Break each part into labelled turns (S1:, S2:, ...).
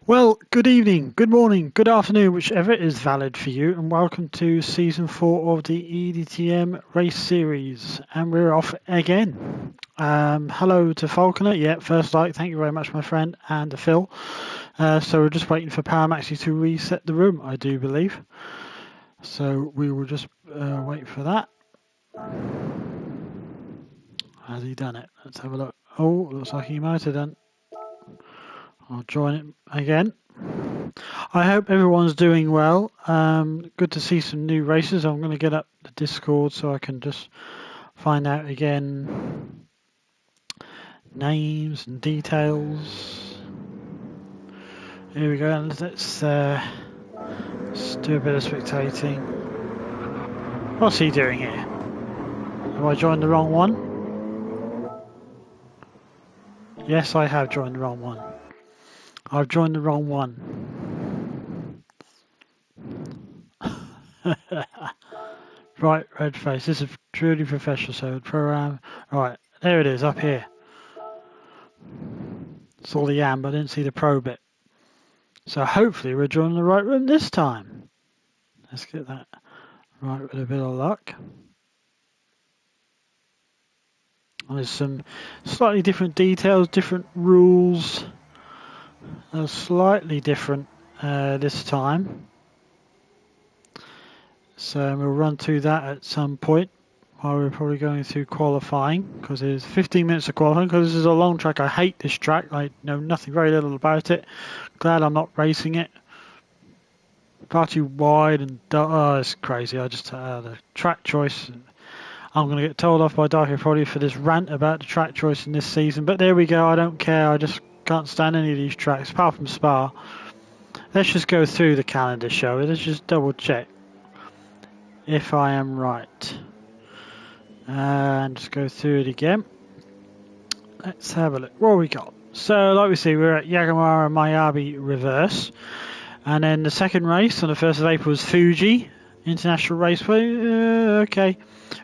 S1: Well, good evening, good morning, good afternoon, whichever is valid for you, and welcome to season 4 of the eDTM race series. And we're off again. Hello to Falconer. Yeah, first like, thank you very much, my friend, and to Phil. So we're just waiting for Paramaxi to reset the room, I do believe. So we will just wait for that. Has he done it? Let's have a look. Oh, looks like he might have done. I'll join it again. I hope everyone's doing well. Good to see some new races. I'm going to get up the Discord so I can just find out again names and details. Here we go. Let's do a bit of spectating. What's he doing here? Have I joined the wrong one? Yes, I have joined the wrong one. I've joined the wrong one. Right, red face. This is truly professional, so program. Right, there it is, up here. Saw the AM, but I didn't see the pro bit. So hopefully we're joining the right room this time. Let's get that right with a bit of luck. There's some slightly different details, different rules. They're slightly different this time. So we'll run through that at some point while we're probably going through qualifying, because there's 15 minutes of qualifying, because this is a long track. I hate this track. I know nothing, very little about it. Glad I'm not racing it. Far too wide and oh, it's crazy. I just the track choice. I'm going to get told off by Darky probably for this rant about the track choice in this season, but there we go. I don't care. I just can't stand any of these tracks apart from Spa. Let's just go through the calendar, shall we? Let's just double check if I am right. And just go through it again. Let's have a look. What have we got? So, like we see, we're at Yagamara Miyabi Reverse. And then the second race on the 1st of April is Fuji International Raceway. Okay.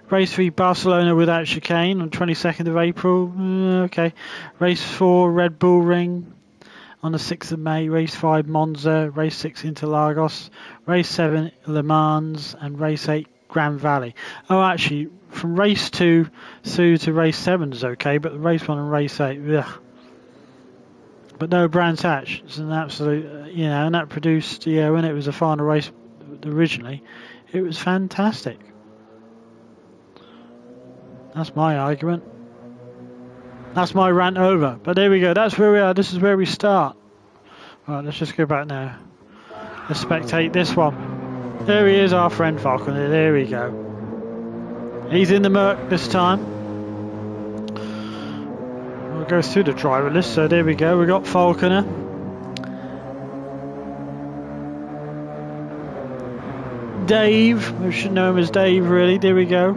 S1: Race 3 Barcelona without chicane on 22nd of April. Okay. Race 4 Red Bull Ring on the 6th of May. Race 5 Monza. Race 6 Interlagos. Race 7 Le Mans. And Race 8 Grand Valley. Oh, actually, from race 2 through to race 7 is okay, but race 1 and race 8, ugh. But no Brands Hatch. It's an absolute, and that produced, when it was a final race originally, it was fantastic. That's my argument. That's my rant over. But there we go. That's where we are. This is where we start. Right, let's just go back now. Let's spectate this one. There he is, our friend Falconer. There we go. He's in the Merc this time. We'll go through the driver list. So there we go. We've got Falconer. Dave. We should know him as Dave, really. There we go.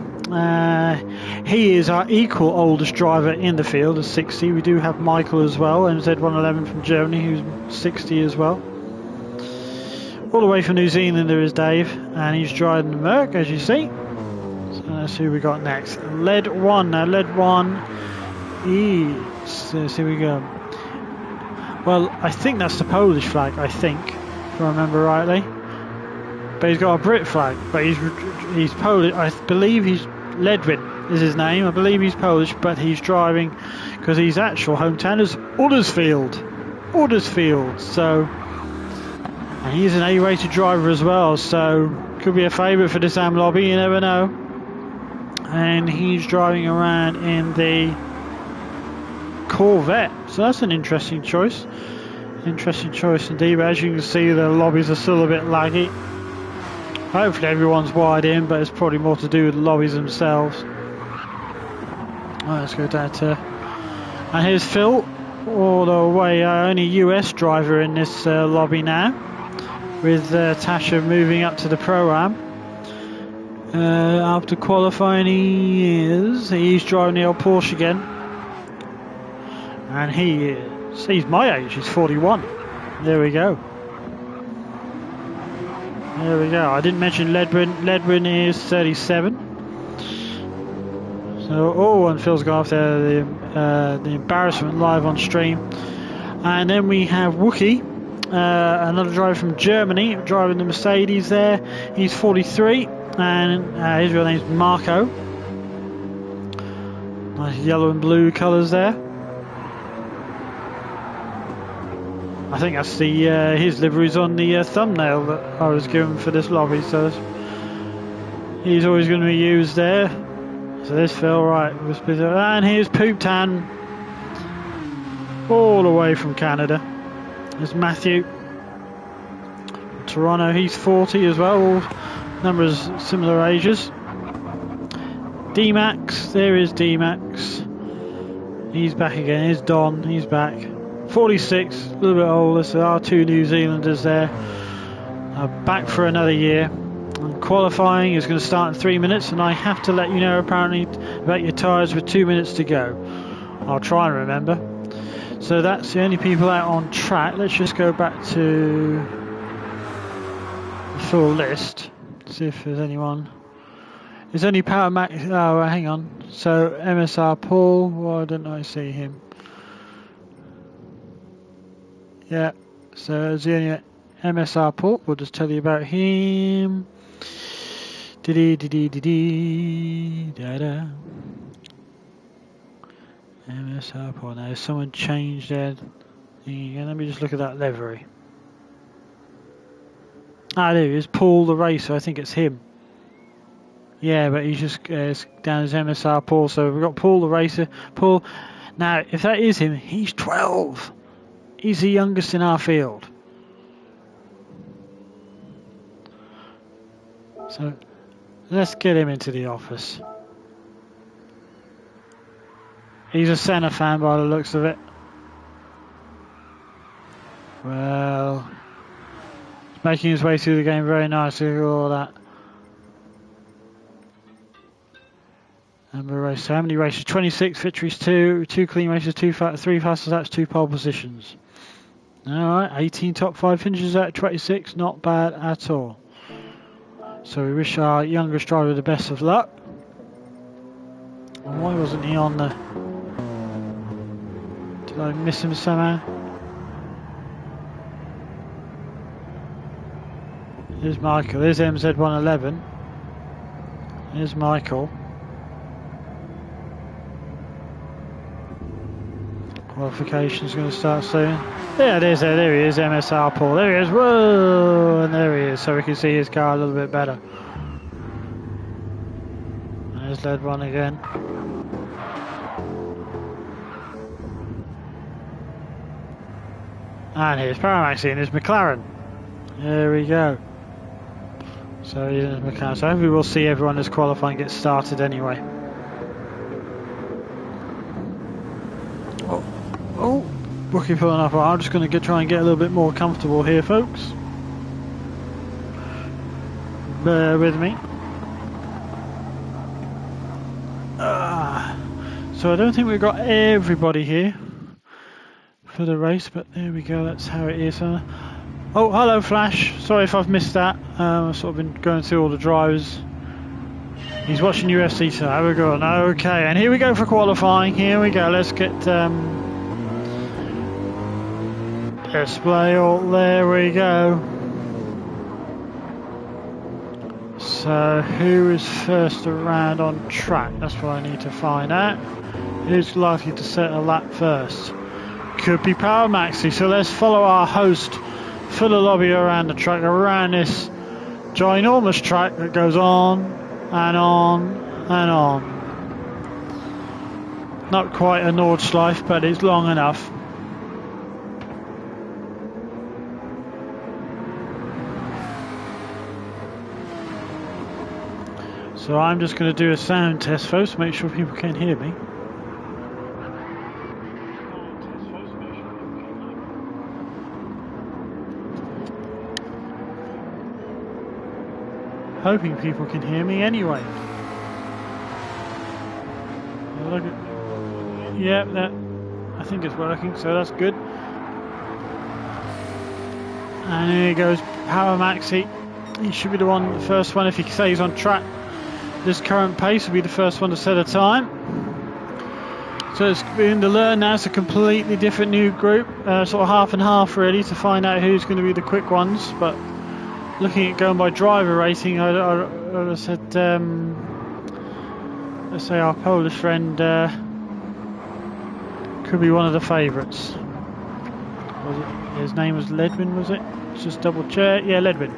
S1: He is our equal oldest driver in the field, at 60. We do have Michael as well, MZ111 from Germany, who's 60 as well. All the way from New Zealand there is Dave, and he's driving the Merc, as you see. So let's see who we got next. Lead 1. Now, Lead 1 is... here we go. Well, I think that's the Polish flag, I think, if I remember rightly. But he's got a Brit flag, but he's Polish. I believe he's Ledwin is his name. I believe he's Polish, but he's driving because his actual hometown is Huddersfield. So, and he's an A-rated driver as well. So could be a favourite for this AM lobby. You never know. And he's driving around in the Corvette. So that's an interesting choice. Interesting choice indeed. But as you can see, the lobbies are still a bit laggy. Hopefully everyone's wired in, but it's probably more to do with the lobbies themselves. Right, let's go down to... And here's Phil, all the way, only US driver in this lobby now, with Tasha moving up to the Pro-Am. After qualifying he's driving the old Porsche again. And he's my age, he's 41. There we go. There we go. I didn't mention Ledwin. Ledwin is 37. So, and Phil's gone off there. The embarrassment live on stream. And then we have Wookie Another driver from Germany driving the Mercedes there. He's 43 and his real name's Marco. Nice yellow and blue colours there. I think that's the his livery's on the thumbnail that I was given for this lobby, so he's always going to be used there. So this fell right. And here's Poop Tan, all the way from Canada. There's Matthew, Toronto. He's 40 as well. All numbers similar ages. D-Max, there is D-Max. He's back again. Here's Don. He's back. 46, a little bit older. So our two New Zealanders there are back for another year. And qualifying is going to start in 3 minutes, and I have to let you know apparently about your tyres with 2 minutes to go. I'll try and remember. So that's the only people out on track. Let's just go back to the full list. See if there's anyone. There's only Power Max. Oh, hang on. So MSR Paul. Why don't I see him? Yeah. So there's the only MSR Paul. We'll just tell you about him. Da-da. MSR Paul. Now, someone changed their thing. Let me just look at that livery. Ah, there he is. Paul the Racer. I think it's him. Yeah, but he's just down as MSR Paul. So we've got Paul the Racer. Paul. Now, if that is him, he's 12. He's the youngest in our field. So let's get him into the office. He's a Senna fan by the looks of it. Well, he's making his way through the game very nicely with all that. Number race. So how many races? 26 victories, 2 clean races, 3 fastest laps, 2 pole positions. Alright, 18 top 5 finishes out of 26, not bad at all. So we wish our youngest driver the best of luck. Why wasn't he on the... Did I miss him somehow? Here's Michael, there's MZ111. Here's Michael. Qualification's going to start soon. Yeah, there he is, MSR Paul. There he is, whoa, and there he is, so we can see his car a little bit better. There's lead one again. And here's Paramaxi and his McLaren. There we go. So he's in his McLaren. So hopefully we'll see everyone as qualifying gets started anyway. Oh, bookie pulling up. I'm just going to try and get a little bit more comfortable here, folks. Bear with me. So I don't think we've got everybody here for the race, but there we go. That's how it is. Oh, hello, Flash. Sorry if I've missed that. I've sort of been going through all the drivers. He's watching UFC, so have a go on. Okay, and here we go for qualifying. Here we go. Let's get display all. There we go. So who is first around on track? That's what I need to find out. Who's likely to set a lap first? Could be Power Maxi. So let's follow our host for the lobby around the track, around this ginormous track that goes on and on and on. Not quite a Nordschleife, but it's long enough. So I'm just going to do a sound test first, make sure people can hear me. Hoping people can hear me anyway. Look at, yeah, that I think it's working, so that's good. And here goes Power Maxi. He should be the first one if he stays on track. This current pace will be the first one to set a time. So it's beginning to learn now. It's a completely different new group, sort of half and half really, to find out who's going to be the quick ones. But looking at going by driver rating, I said, let's say our Polish friend could be one of the favourites. His name was Ledwin, was it? Let's just double check. Yeah, Ledwin.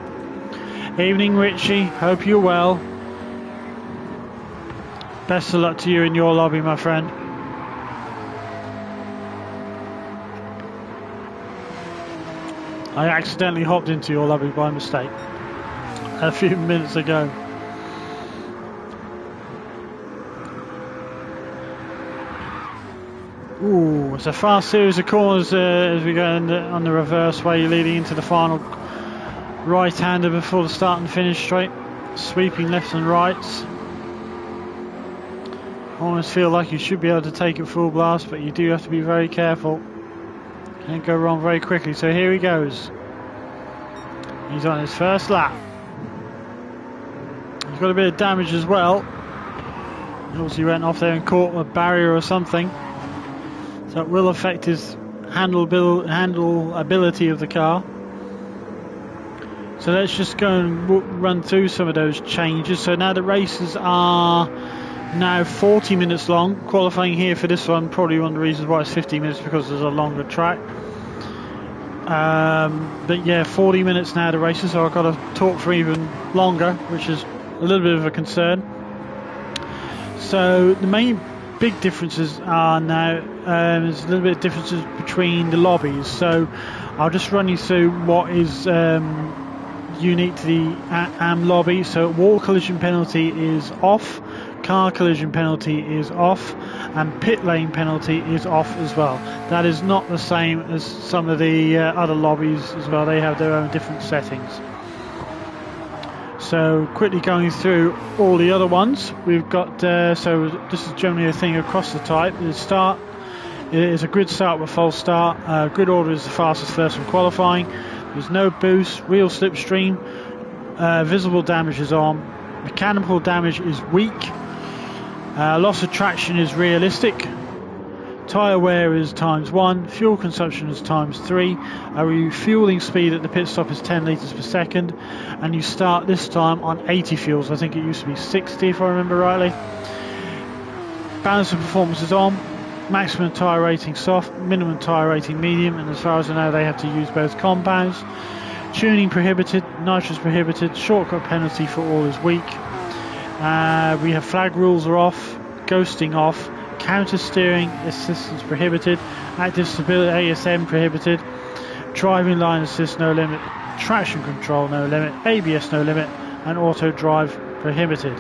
S1: Evening, Richie. Hope you're well. Best of luck to you in your lobby, my friend. I accidentally hopped into your lobby by mistake a few minutes ago. Ooh, it's a fast series of corners as we go on the reverse way, leading into the final right-hander before the start and finish straight, sweeping lefts and rights. Almost feel like you should be able to take it full blast, but you do have to be very careful. Can't go wrong very quickly. So here he goes. He's on his first lap. He's got a bit of damage as well. He obviously went off there and caught a barrier or something. So it will affect his handle ability of the car. So let's just go and run through some of those changes. So now the races are now 40 minutes long. Qualifying here for this one, probably one of the reasons why it's 50 minutes, because there's a longer track. But yeah, 40 minutes now the races, so I've got to talk for even longer, which is a little bit of a concern. So the main big differences are now, there's a little bit of differences between the lobbies. So I'll just run you through what is unique to the AM lobby. So wall collision penalty is off, car collision penalty is off, and pit lane penalty is off as well. That is not the same as some of the other lobbies as well. They have their own different settings. So quickly going through all the other ones, we've got so this is generally a thing across the type. The start is a grid start with false start. Grid order is the fastest first from qualifying. There's no boost, real slipstream, visible damage is on, mechanical damage is weak, loss of traction is realistic, tyre wear is ×1, fuel consumption is ×3, a refueling speed at the pit stop is 10 litres per second, and you start this time on 80 fuels. I think it used to be 60 if I remember rightly. Balance of performance is on, maximum tyre rating soft, minimum tyre rating medium, and as far as I know they have to use both compounds. Tuning prohibited, nitrous prohibited, shortcut penalty for all is weak. We have flag rules are off, ghosting off, counter steering assistance prohibited, active stability ASM prohibited, driving line assist no limit, traction control no limit, ABS no limit, and auto drive prohibited.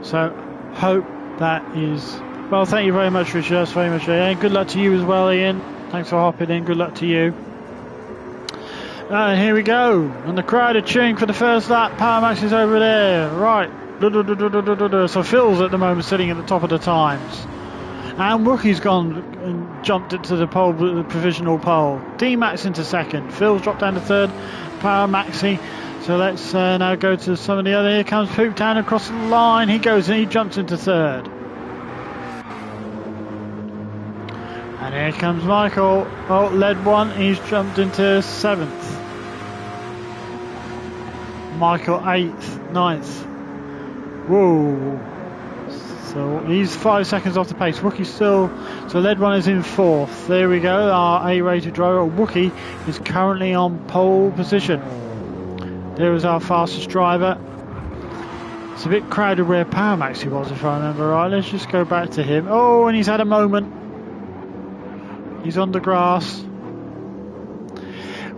S1: So hope that is well. Thank you very much, Richard. That's very much. And good luck to you as well, Ian. Thanks for hopping in. Good luck to you. And here we go. And the crowd are cheering for the first lap. Power Max is over there. Right. So Phil's at the moment sitting at the top of the times. And Wookie's gone and jumped into the pole, the provisional pole. D-Max into second. Phil's dropped down to third. Power Maxi. So let's now go to some of the other. Here comes Poop Town across the line. He goes and he jumps into third. And here comes Michael. Oh, led one. He's jumped into seventh. Michael 8th, 9th. Whoa. So he's 5 seconds off the pace. Wookie still. So led one is in fourth. There we go. Our A-rated driver, Wookie, is currently on pole position. There is our fastest driver. It's a bit crowded where Power Maxi was, if I remember right. Let's just go back to him. Oh, and he's had a moment. He's on the grass.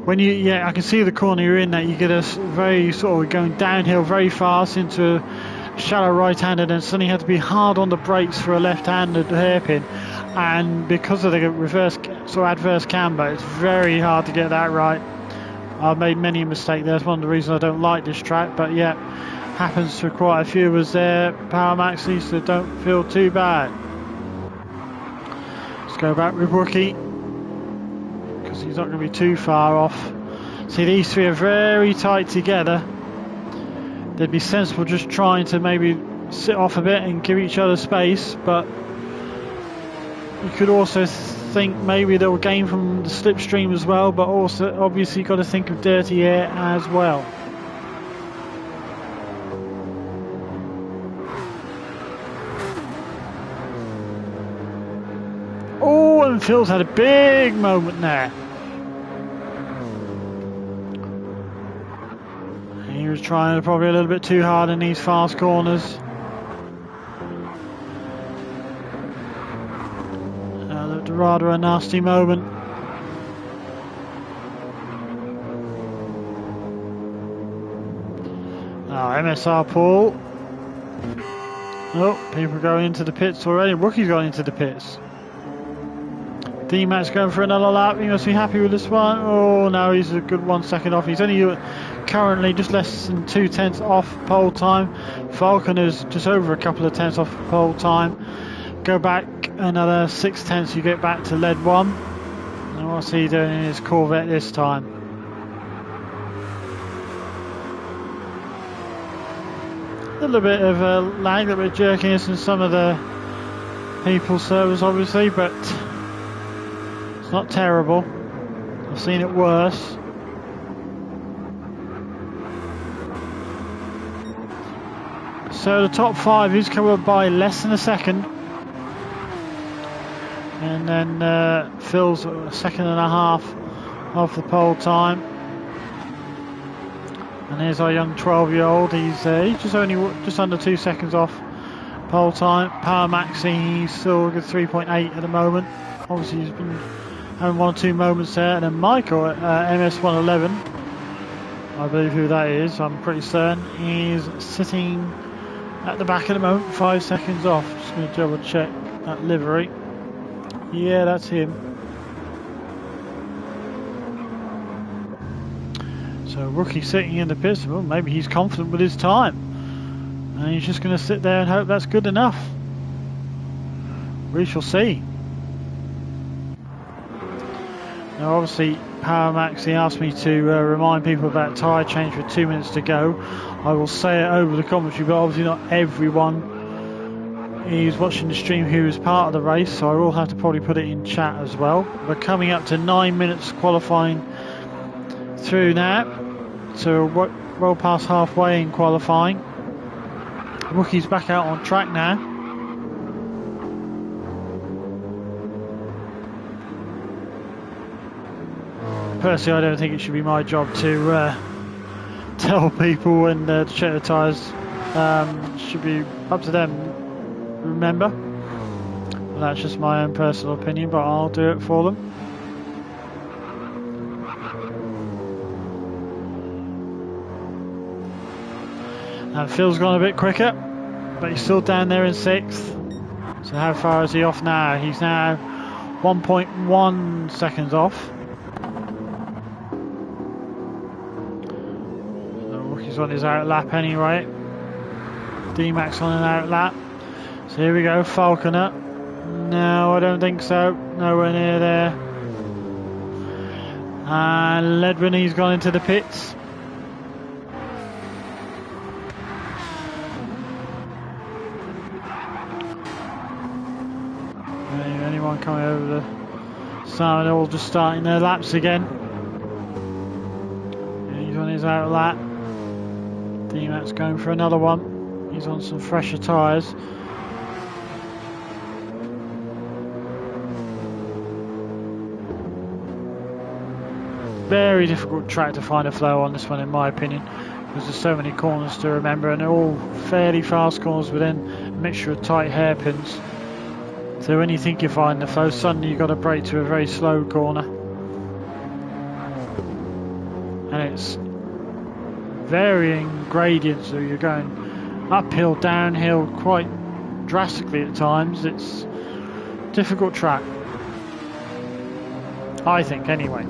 S1: When I can see the corner you're in. That you get a very sort of going downhill very fast into a shallow right-handed, and suddenly have to be hard on the brakes for a left-handed hairpin. And because of the reverse sort of adverse camber, it's very hard to get that right. I've made many mistakes there. That's one of the reasons I don't like this track, but yeah, happens to quite a few of us there. Power Maxi, so don't feel too bad. Let's go back with Wookie, because he's not going to be too far off. See, these three are very tight together. They'd be sensible just trying to maybe sit off a bit and give each other space, but you could also think maybe they'll gain from the slipstream as well, but also obviously got to think of dirty air as well. Oh, and Phil's had a big moment there. He was trying probably a little bit too hard in these fast corners. Looked rather a nasty moment. MSR Paul. Oh, people going into the pits already. Rookie's gone into the pits. D-Max going for another lap. He must be happy with this one. Oh, no, he's a good 1 second off. He's only currently just less than 2/10 off pole time. Falcon is just over a couple of tenths off pole time. Go back another 6/10, you get back to lead 1. And what's he doing in his Corvette this time? A little bit of a lag, a little bit of jerkiness in some of the people's servers, obviously, but it's not terrible. I've seen it worse. So the top 5 is covered by less than a second. And then Phil's a second and a half off the pole time. And here's our young 12-year-old. He's just under 2 seconds off pole time. Power maxing, he's still a good 3.8 at the moment. Obviously he's been having 1 or 2 moments there. And then Michael at MS111, I believe who that is, I'm pretty certain, he's sitting at the back at the moment, 5 seconds off. Just going to double check that livery. Yeah, that's him. So Rookie sitting in the pits. Well, maybe he's confident with his time, and he's just going to sit there and hope that's good enough. We shall see. Now obviously Power Max, he asked me to remind people about tyre change with 2 minutes to go. I will say it over the commentary, but obviously not everyone is watching the stream who is part of the race, so I will have to probably put it in chat as well. We're coming up to 9 minutes qualifying through now, so we're well past halfway in qualifying. Rookie's back out on track now. Personally, I don't think it should be my job to tell people when to check the tyres. Should be up to them, remember. Well, that's just my own personal opinion, but I'll do it for them. And Phil's gone a bit quicker, but he's still down there in 6th. So how far is he off now? He's now 1.1 seconds off. He's on his out lap anyway. D-Max on an out lap. So here we go, Falcon up. No, I don't think so. Nowhere near there. And Ledwin, he's gone into the pits. Anyone coming over the side, they're all just starting their laps again. And he's on his out lap. D-Max going for another one. He's on some fresher tyres. Very difficult track to find a flow on this one, in my opinion, because there's so many corners to remember, and they're all fairly fast corners within a mixture of tight hairpins. So when you think you're finding the flow, suddenly you've got to brake to a very slow corner. And it's varying gradients, so you're going uphill, downhill quite drastically at times. It's a difficult track, I think, anyway.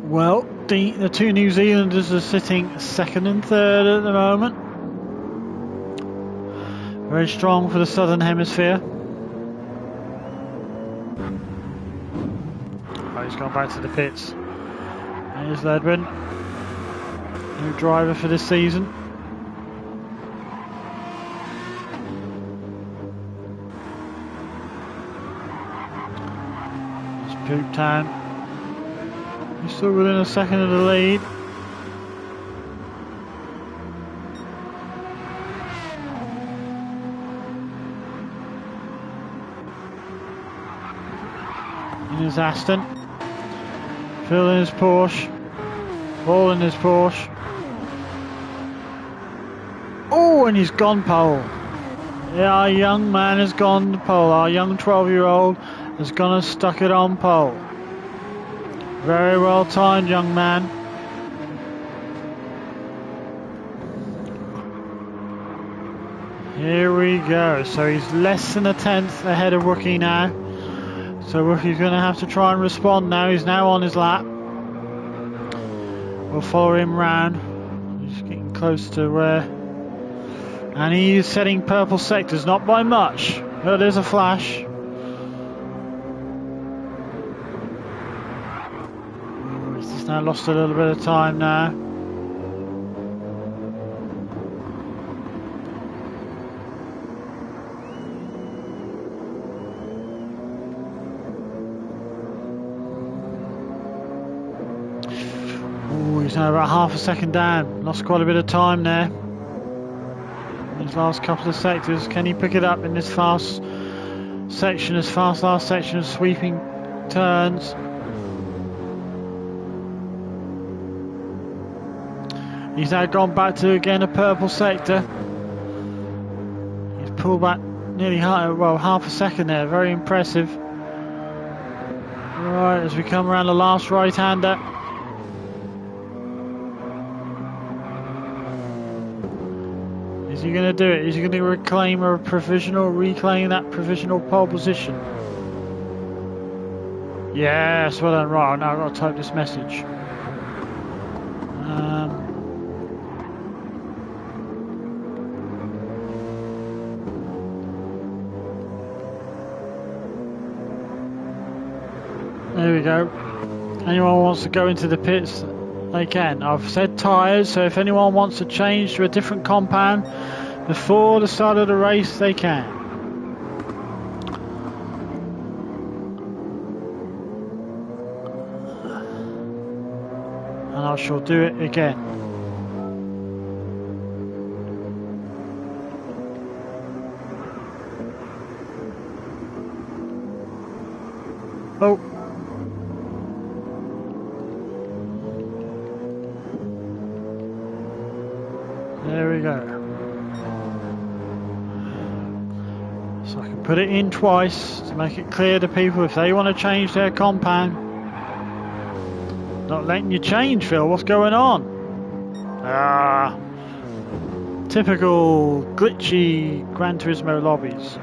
S1: Well, The two New Zealanders are sitting second and third at the moment. Very strong for the Southern Hemisphere. Oh, he's gone back to the pits. Here's Ledwin, new driver for this season. There's Poop Town. He's still within a second of the lead. In his Aston. Phil in his Porsche. Paul in his Porsche. Oh, and he's gone pole. Yeah, our young man has gone pole. Our young 12-year-old has gone and stuck it on pole. Very well timed, young man. Here we go. So he's less than a tenth ahead of Wookie now. So Wookie's going to have to try and respond now. He's now on his lap. We'll follow him round. He's getting close to where... And he's setting purple sectors, not by much. But there's a flash. He's just now lost a little bit of time now. He's now about half a second down. Lost quite a bit of time there. These last couple of sectors. Can he pick it up in this fast section, this fast last section of sweeping turns? He's now gone back to again a purple sector. He's pulled back nearly half a second there. Very impressive. Right, as we come around the last right-hander. Is he going to do it? Is he going to reclaim that provisional pole position? Yes, well done. Right, now I've got to type this message. There we go. Anyone wants to go into the pits, they can. I've said tyres, so if anyone wants to change to a different compound before the start of the race, they can. And I shall do it again. Oh. There we go. So I can put it in twice to make it clear to people if they want to change their compound. Not letting you change, Phil. What's going on? Typical glitchy Gran Turismo lobbies.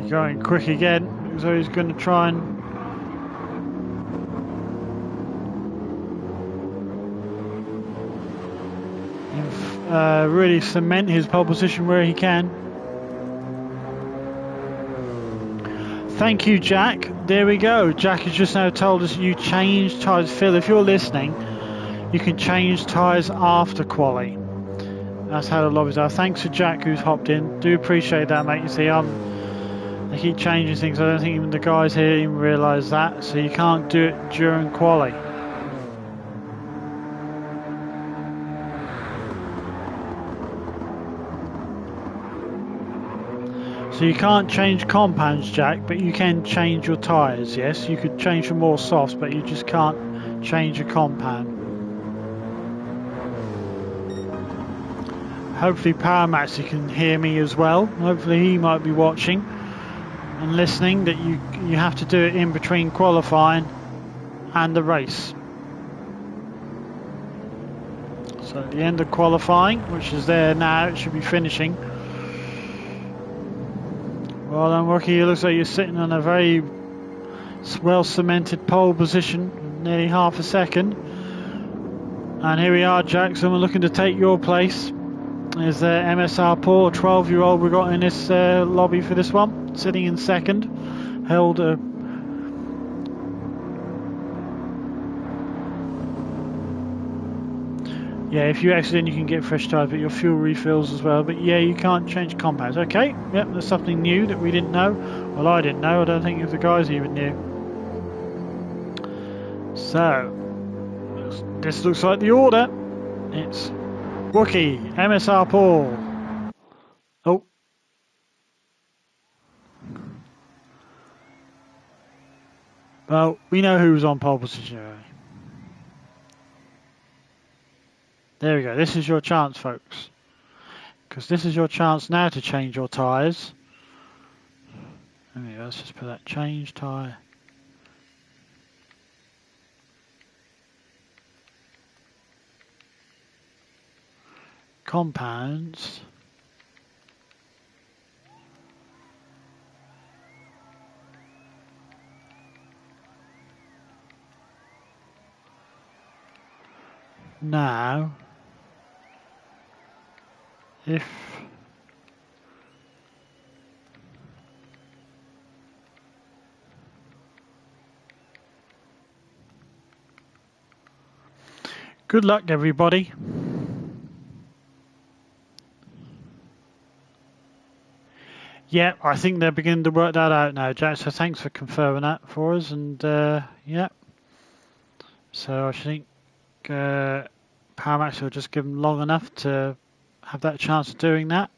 S1: Going quick again, so he's going to try and really cement his pole position where he can. Thank you, Jack. There we go. Jack has just now told us you change tyres. Phil, if you're listening, you can change tyres after quali. That's how the lobbies are. Thanks to Jack who's hopped in. Do appreciate that, mate. You see, they keep changing things. I don't think even the guys here even realise that. So you can't do it during quali. So you can't change compounds, Jack, but you can change your tyres, yes? You could change for more softs, but you just can't change a compound. Hopefully Power Maxi can hear me as well. Hopefully he might be watching and listening, that you have to do it in between qualifying and the race. So at the end of qualifying, which is there now, it should be finishing. Well done, Rookie. It looks like you're sitting on a very well cemented pole position, nearly half a second. And here we are, Jack. Someone looking to take your place. Is there MSR Paul, a 12-year-old we got in this lobby for this one, sitting in second. Held a yeah, if you accident you can get fresh tyres, but your fuel refills as well. But yeah, you can't change compounds. Okay, yep, there's something new that we didn't know. Well, I didn't know. I don't think the guys even knew. So, this looks like the order. It's Wookie, MSR Paul. Oh. Well, we know who's on pole position already. There we go. This is your chance, folks. Because this is your chance now to change your tyres. There we go. Let's just put that change tyre. Compounds. Now, if good luck, everybody. Yeah, I think they're beginning to work that out now, Jack. So thanks for confirming that for us. And yeah, so I think Paramax will just give them long enough to have that chance of doing that.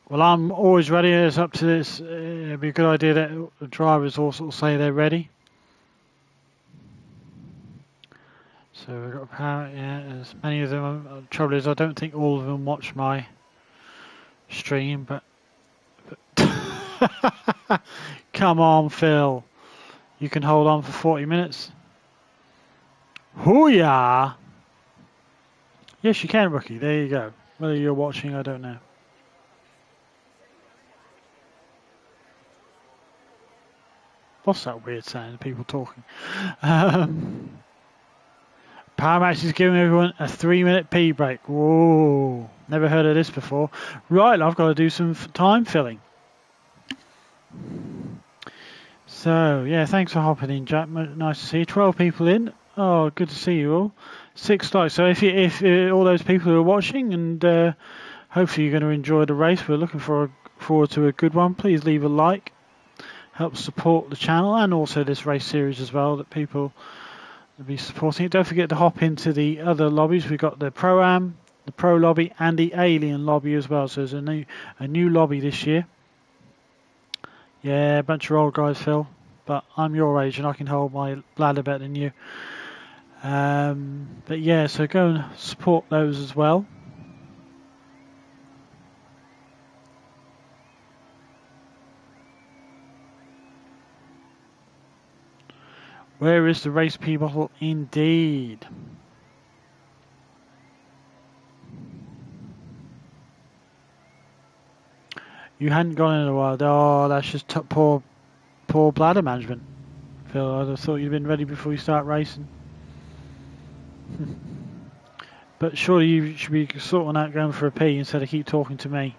S1: Well, I'm always ready. It's up to this. It'd be a good idea that the drivers also say they're ready. So we've got power. Yeah, as many of them. The trouble is, I don't think all of them watch my stream, but come on, Phil. You can hold on for 40 minutes. Hoo-yah! Yes, you can, Rookie. There you go. Whether you're watching, I don't know. What's that weird sound? People talking. Paramax is giving everyone a 3-minute pee break. Whoa. Never heard of this before. Right, I've got to do some time filling. So, yeah, thanks for hopping in, Jack. Nice to see you. 12 people in. Oh, good to see you all. 6 likes. So if all those people who are watching, and hopefully you're going to enjoy the race, we're looking forward to a good one. Please leave a like. Help support the channel and also this race series as well, that people will be supporting it. Don't forget to hop into the other lobbies. We've got the Pro-Am, the Pro Lobby, and the Alien Lobby as well. So there's a new lobby this year. Yeah, a bunch of old guys, Phil. But I'm your age and I can hold my bladder better than you. But yeah, so go and support those as well. Where is the race P bottle? Indeed. You hadn't gone in a while. Oh, that's just poor bladder management. Phil, I'd have thought you'd been ready before you start racing. But surely you should be sorting out going for a pee instead of keep talking to me.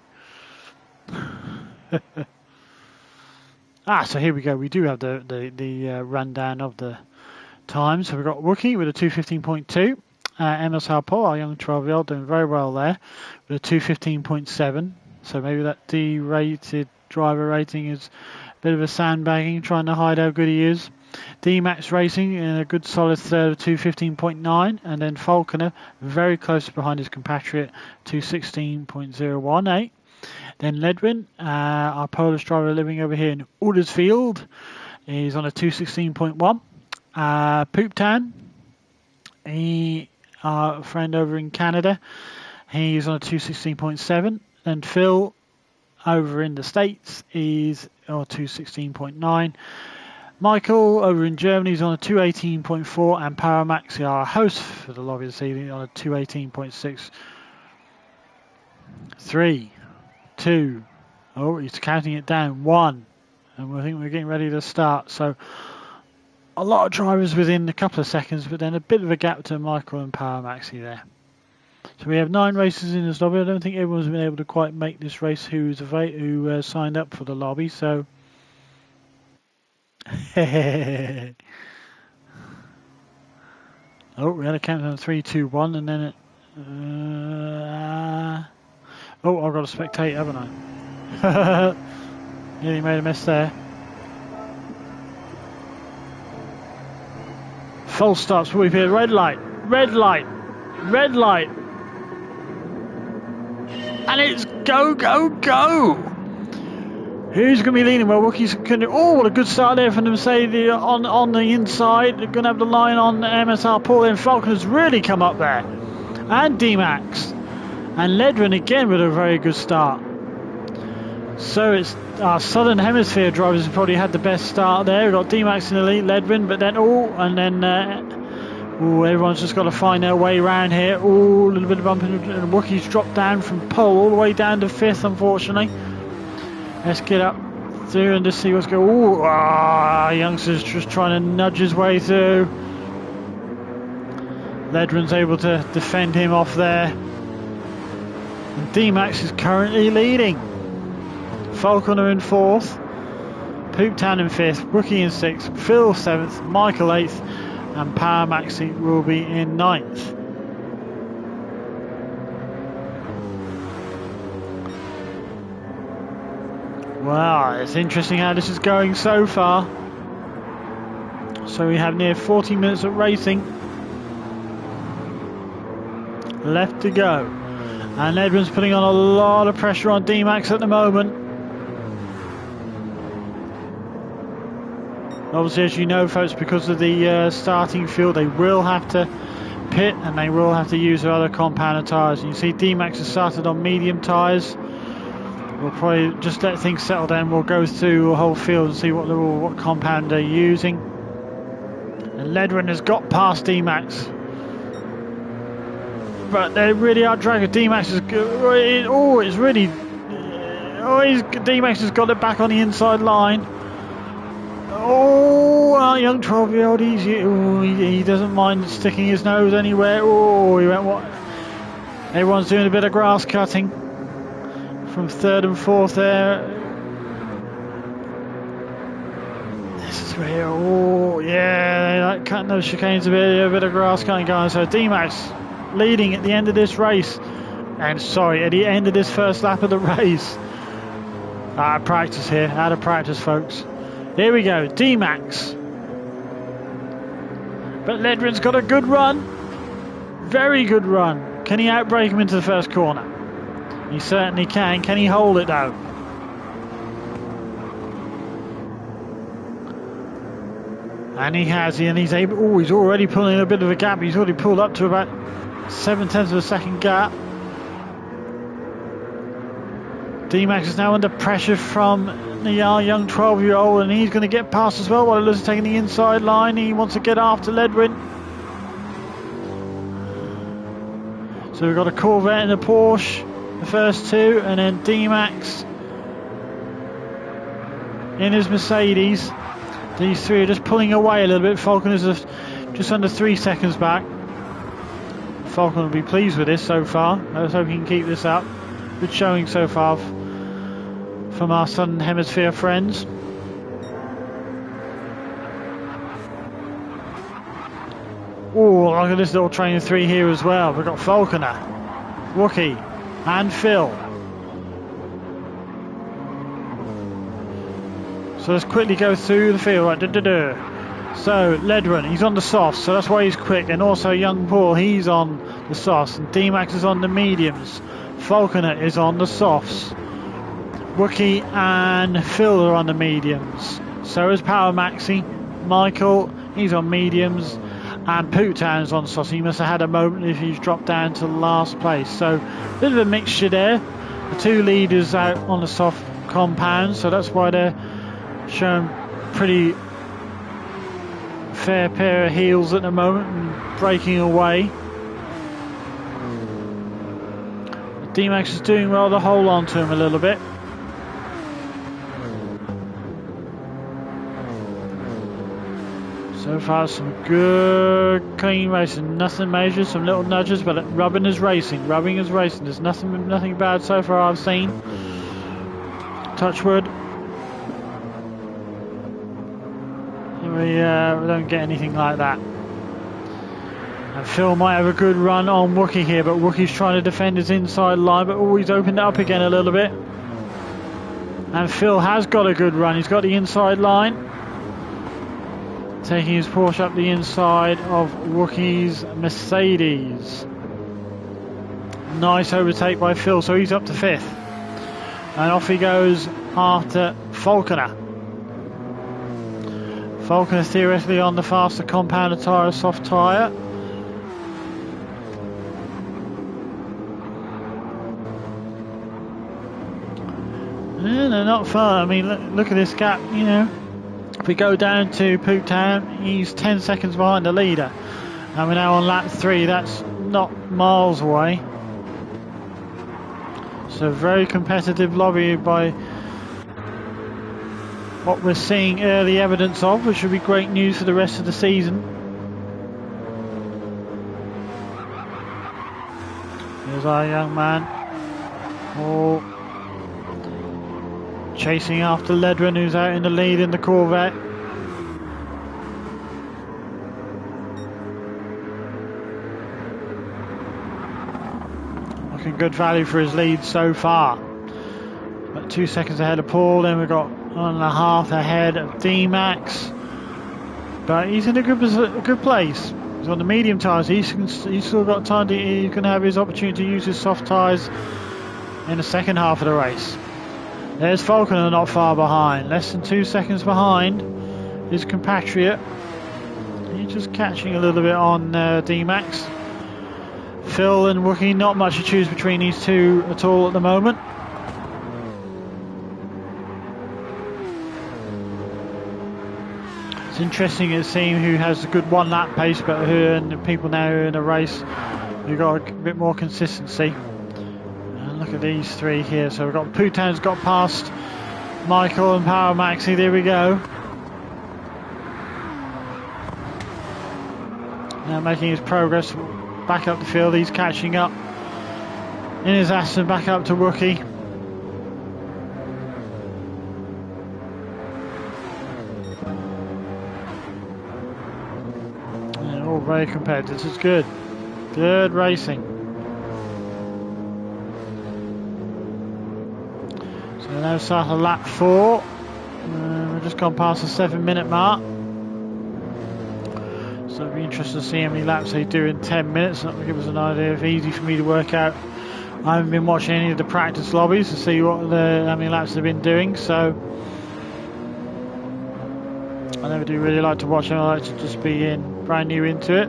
S1: So here we go. We do have the rundown of the time. So we've got Wookie with a 2:15.2. MSR Paul, our young 12-year-old, doing very well there with a 2:15.7. So maybe that D-rated driver rating is a bit of a sandbagging, trying to hide how good he is. D-Max Racing in a good solid third of 2:15.9. And then Falconer very close behind his compatriot, 2:16.018. Then Ledwin, our Polish driver living over here in Huddersfield, is on a 2:16.1. Pooptan, our friend over in Canada, he's on a 2:16.7. Then Phil over in the States is on 2:16.9. Michael over in Germany is on a 2:18.4, and Paramax, our host for the lobby this evening, on a 2:18.6. 3, 2, oh, he's counting it down, 1, and I think we're getting ready to start. So a lot of drivers within a couple of seconds, but then a bit of a gap to Michael and Power Maxi there. So we have 9 races in this lobby. I don't think everyone's been able to quite make this race who signed up for the lobby. So oh, we had a countdown 3, 2, 1, and then it. Oh, I've got to spectate, haven't I? Nearly made a mess there. False starts will be red light, red light, red light, and it's go, go, go. Who's going to be leading? Well, Wookiee's going to. Oh, what a good start there from them. Say the on the inside. They're going to have the line on MSR Paul. Then Falcon has really come up there, and D-Max and Ledrin again with a very good start. So it's our Southern Hemisphere drivers have probably had the best start there. We've got D-Max in the lead, Ledrin, but then everyone's just got to find their way around here. Oh, a little bit of bumping, and Wookiee's dropped down from pole all the way down to 5th, unfortunately. Let's get up through and just see what's going on. Oh, youngster's just trying to nudge his way through. Ledrin's able to defend him off there. And D-Max is currently leading. Falcon are in 4th. Pooptown in 5th. Wookie in 6th. Phil 7th. Michael 8th. And Power Maxi will be in 9th. Wow, it's interesting how this is going so far. So we have near 40 minutes of racing left to go. And Edwin's putting on a lot of pressure on D-Max at the moment. Obviously, as you know, folks, because of the starting field, they will have to pit and they will have to use their other compounder tyres. You see D-Max has started on medium tyres. We'll probably just let things settle down. We'll go through the whole field and see what compound they're using. And Ledrin has got past D-Max, but they really are dragging. D-Max is good. Oh, it's really. D-Max has got it back on the inside line. Oh, our young 12-year-old, he doesn't mind sticking his nose anywhere. Oh, he went what? Everyone's doing a bit of grass cutting from 3rd and 4th there. This is where, oh yeah, they like cutting those chicanes a bit of grass cutting going. So D-Max leading at the end of this race, and sorry, at the end of this first lap of the race. Out of practice here, out of practice, folks. Here we go, D-Max. But Ledrin's got a good run, very good run. Can he outbrake him into the first corner? He certainly can. Can he hold it though? And he has, and he's able. Oh, he's already pulling a bit of a gap. He's already pulled up to about 7/10 of a second gap. D-Max is now under pressure from the young 12-year-old, and he's going to get past as well while Lewis is taking the inside line. He wants to get after Ledrin. So we've got a Corvette and a Porsche, the first two, and then D-Max in his Mercedes. These three are just pulling away a little bit. Falcon is just under 3 seconds back. Falcon will be pleased with this so far. Let's hope he can keep this up. Good showing so far from our Southern Hemisphere friends. Oh, look at this little train of 3 here as well. We've got Falconer, Wookie, and Phil. So let's quickly go through the field. Right, So Ledrin, he's on the softs, so that's why he's quick. And also young Paul, he's on the softs. And D-Max is on the mediums. Falconer is on the softs. Wookie and Phil are on the mediums. So is Power Maxi. Michael, he's on mediums. And Pooptown's on softs. He must have had a moment if he's dropped down to last place. So a bit of a mixture there. The two leaders out on the soft compound, so that's why they're showing pretty fair pair of heels at the moment and breaking away. D-Max is doing well to hold on to him a little bit. So far, some good clean racing, nothing major, some little nudges, but rubbing is racing. There's nothing bad so far I've seen. Touch wood. We don't get anything like that. And Phil might have a good run on Wookie here, but Wookie's trying to defend his inside line, but he's opened it up again a little bit. And Phil has got a good run. He's got the inside line. Taking his Porsche up the inside of Wookie's Mercedes. Nice overtake by Phil, so he's up to 5th. And off he goes after Falconer. Falconer theoretically on the faster compounder tyre, soft tyre. Yeah, they're not far. I mean, look at this gap, you know. If we go down to Pooptown, he's 10 seconds behind the leader. And we're now on lap 3, that's not miles away. So very competitive lobby by what we're seeing early evidence of, which should be great news for the rest of the season. Here's our young man. Oh. Chasing after Ledwin, who's out in the lead in the Corvette. Looking good value for his lead so far. About 2 seconds ahead of Paul, then we've got 1.5 ahead of D-Max. But he's in a good place. He's on the medium tyres. He's still got time he can have his opportunity to use his soft tyres in the second half of the race. There's Falconer not far behind, less than 2 seconds behind his compatriot. He's just catching a little bit on D-Max. Phil and Wookie, not much to choose between these two at all at the moment. It's interesting to see who has a good 1 lap pace, but who and the people now in a race who've got a bit more consistency. Look at these 3 here. So we've got Poutin's got past Michael and Power Maxi. There we go. Now making his progress back up the field. He's catching up in his Aston back up to Wookie. Yeah, all very competitive. This is good. Good racing. So now start on lap 4. We've just gone past the 7-minute mark. So it'll be interesting to see how many laps they do in 10 minutes. That will give us an idea. If easy for me to work out. I haven't been watching any of the practice lobbies to see how many laps they've been doing. So I never do really like to watch them. I like to just be brand new into it.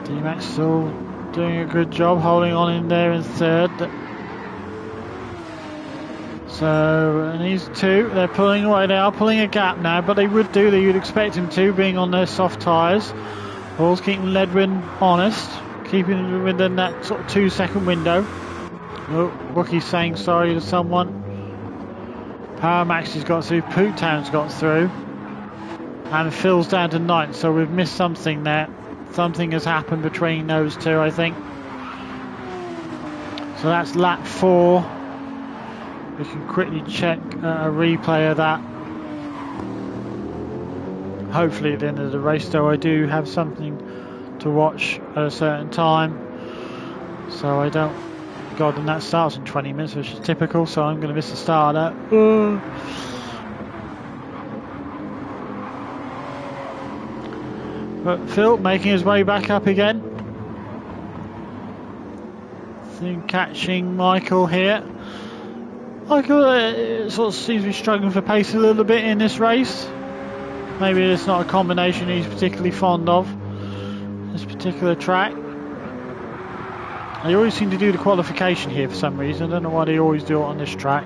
S1: D-Max still doing a good job holding on in there in 3rd. So, and these 2, they're pulling away. They are pulling a gap now, but you'd expect him to, being on their soft tyres. Paul's keeping Ledwin honest, keeping him within that sort of 2-second window. Oh, Wookie's saying sorry to someone. Power Maxi's got through, Pooptown's got through, and Phil's down to 9th, so we've missed something there. Something has happened between those 2, I think. So that's lap 4. We can quickly check a replay of that. Hopefully at the end of the race, though, I do have something to watch at a certain time. So I don't... God, and that starts in 20 minutes, which is typical, so I'm going to miss the start of that. But Phil making his way back up again. Then catching Michael here. Michael sort of seems to be struggling for pace a little bit in this race. Maybe it's not a combination he's particularly fond of, this particular track. They always seem to do the qualification here for some reason. I don't know why they always do it on this track.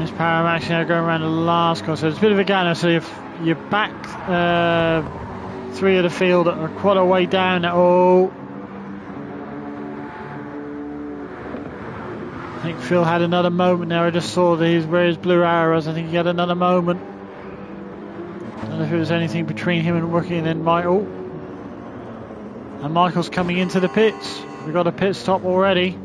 S1: This Paramax now going around the last corner, so it's a bit of a gap. So if you're back 3 of the field are quite a way down. Oh, I think Phil had another moment there. I just saw where his blue arrow was. I think he had another moment. I don't know if it was anything between him and Rookie and then Michael. And Michael's coming into the pits. We've got a pit stop already.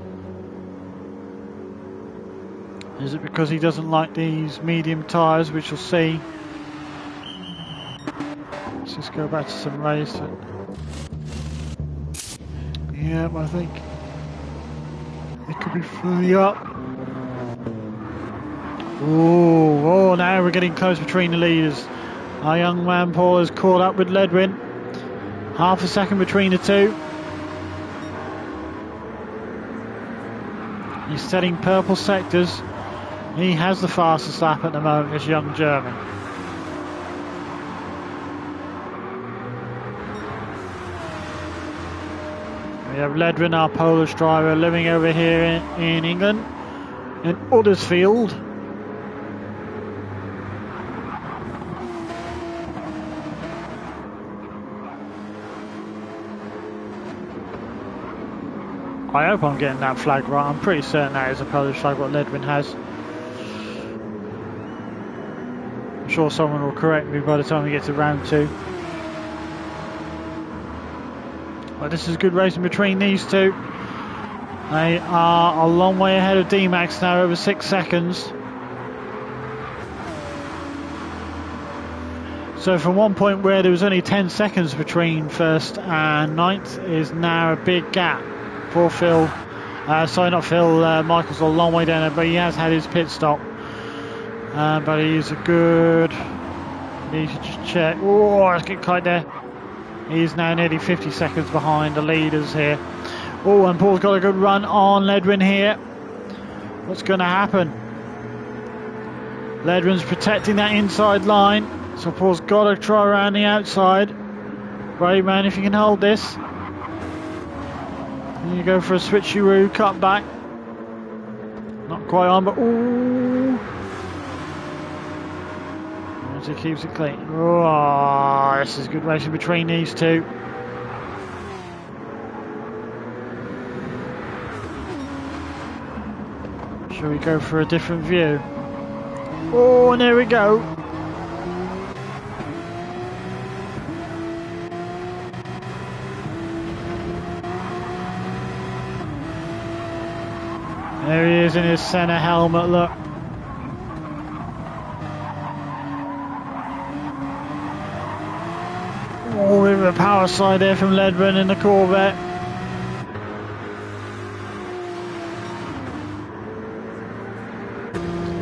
S1: Is it because he doesn't like these medium tyres? Which we'll see. Let's just go back to some race. Yeah, I think it could be fully up. Oh, now we're getting close between the leaders. Our young man Paul is caught up with Ledwin. Half a second between the two. He's setting purple sectors. He has the fastest lap at the moment, this young German. We have Ledwin, our Polish driver, living over here in England, in Huddersfield. I hope I'm getting that flag right. I'm pretty certain that is a Polish flag, what Ledwin has. I'm sure someone will correct me by the time we get to round 2. But this is good racing between these two. They are a long way ahead of D-Max now, over 6 seconds. So from one point where there was only 10 seconds between first and ninth is now a big gap. Poor Phil, sorry not Phil, Michael's a long way down there, but he has had his pit stop. But he's a good, need to just check. Oh, let's get tight there. He's now nearly 50 seconds behind the leaders here. Oh, and Paul's got a good run on Ledwin here. What's going to happen? Ledwin's protecting that inside line, so Paul's got to try around the outside. Brave man, if you can hold this. And you go for a switcheroo, cut back. Not quite on, but ooh. Once he keeps it clean. Oh, this is good racing between these two. Shall we go for a different view? Oh, and there we go. There he is in his Senna helmet, look. Oh, with a power slide there from Ledwin in the Corvette.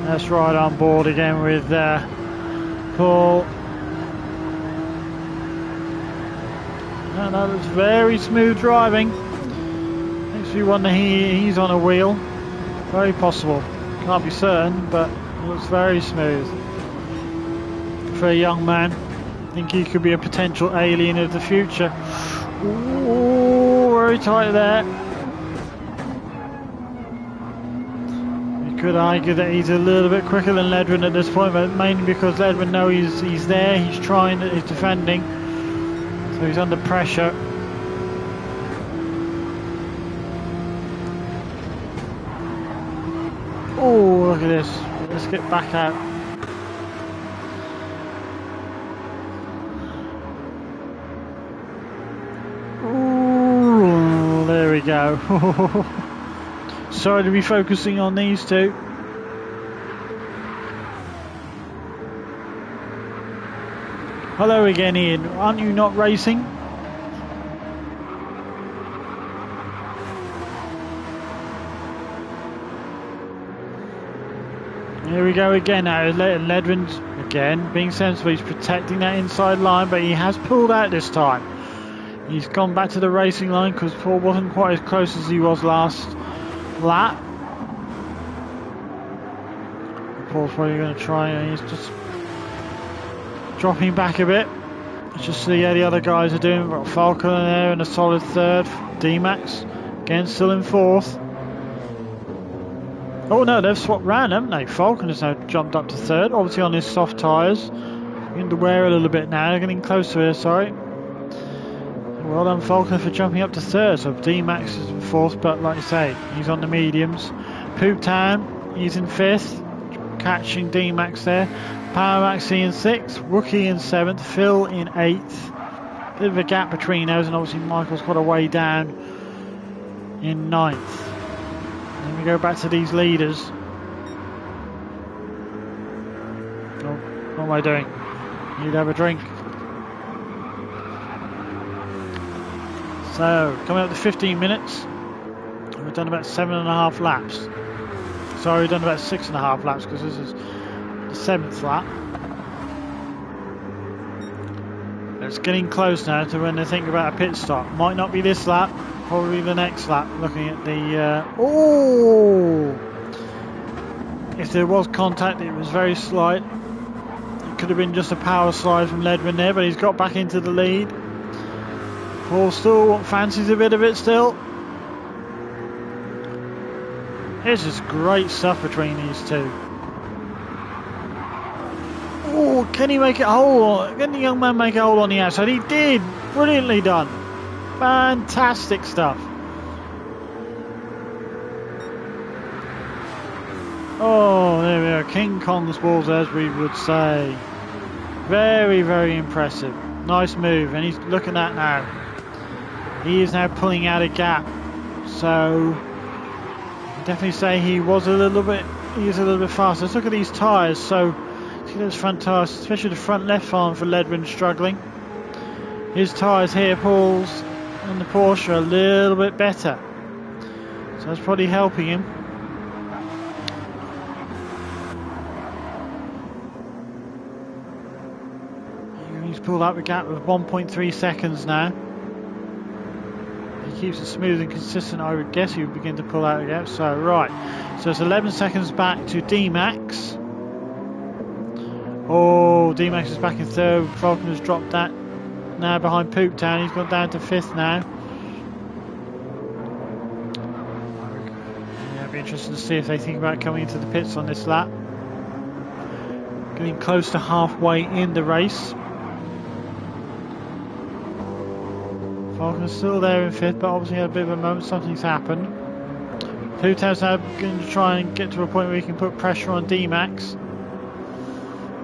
S1: That's right on board again with Paul. And that was very smooth driving. Makes me wonder he's on a wheel. Very possible. Can't be certain, but it looks very smooth. For a young man, I think he could be a potential alien of the future. Ooh, very tight there. You could argue that he's a little bit quicker than Ledwin at this point, but mainly because Ledwin knows he's there, he's trying, he's defending, so he's under pressure. Oh, look at this. Let's get back out. Ooh, there we go. Sorry to be focusing on these two. Hello again, Ian. Aren't you not racing? Here we go again now. Ledwin's again being sensible. He's protecting that inside line, but he has pulled out this time. He's gone back to the racing line because Paul wasn't quite as close as he was last lap. Paul's probably going to try, and he's just dropping back a bit. Let's just see how the other guys are doing. We've got Falcon there in a solid third. D-Max again still in fourth. Oh no, they've swapped round, haven't they? Falcon has now jumped up to third, obviously on his soft tyres. Getting to wear a little bit now, they're getting close to here, sorry. Well done Falcon for jumping up to third, so D-Max is in fourth, but like you say, he's on the mediums. Pooptown, he's in fifth, catching D-Max there. Power Maxi in sixth, Rookie in seventh, Phil in eighth. Bit of a gap between those, and obviously Michael's got a way down in ninth. Then we go back to these leaders. Oh, what am I doing? Need to have a drink. So, coming up to 15 minutes, we've done about 7.5 laps. Sorry, we've done about 6.5 laps because this is the 7th lap. It's getting close now to when they think about a pit stop. Might not be this lap, probably the next lap. Looking at the... oh! If there was contact, it was very slight. It could have been just a power slide from Ledwin there, but he's got back into the lead. Paul still fancies a bit of it still. It's just great stuff between these two. Oh, can he make it whole? Can the young man make it whole on the outside? He did. Brilliantly done. Fantastic stuff. Oh, there we are. King Kong's balls, as we would say. Very, very impressive. Nice move, and he's looking at now. He is now pulling out a gap. So, I'd definitely say he is a little bit faster. Let's look at these tyres. So, see those front tyres, especially the front left arm for Ledwin struggling. His tyres here, Paul's and the Porsche, are a little bit better. So that's probably helping him. He's pulled out the gap with 1.3 seconds now. He keeps it smooth and consistent, I would guess he would begin to pull out the gap. So, right. So it's 11 seconds back to D-Max. Oh, D-Max is back in third. Falcon has dropped that now behind Pooptown. He's gone down to fifth now. Yeah, it'll be interesting to see if they think about coming into the pits on this lap. Getting close to halfway in the race. Falcon's still there in fifth, but obviously had a bit of a moment. Something's happened. Pooptown's now going to try and get to a point where he can put pressure on D-Max.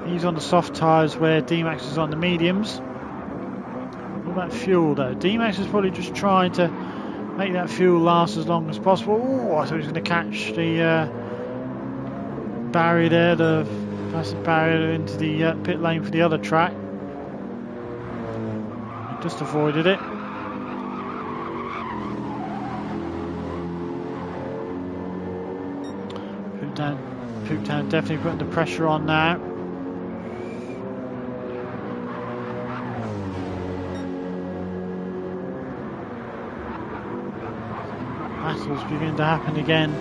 S1: He's on the soft tyres where D-Max is on the mediums. What about fuel though? D-Max is probably just trying to make that fuel last as long as possible. Oh, I thought he was going to catch the barrier there, the plastic barrier into the pit lane for the other track. Just avoided it. Pooptown definitely putting the pressure on now. Battles begin to happen again.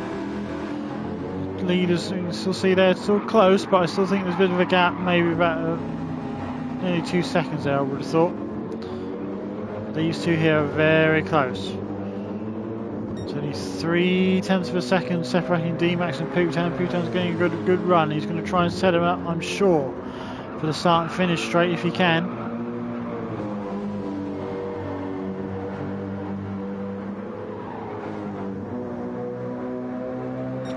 S1: Leaders, you can still see there, it's still close, but I still think there's a bit of a gap, maybe about nearly 2 seconds there, I would have thought. These two here are very close. It's only 0.3 of a second separating D-Max and Pooptown. Pooptown's getting a good run. He's going to try and set him up, I'm sure, for the start and finish straight if he can.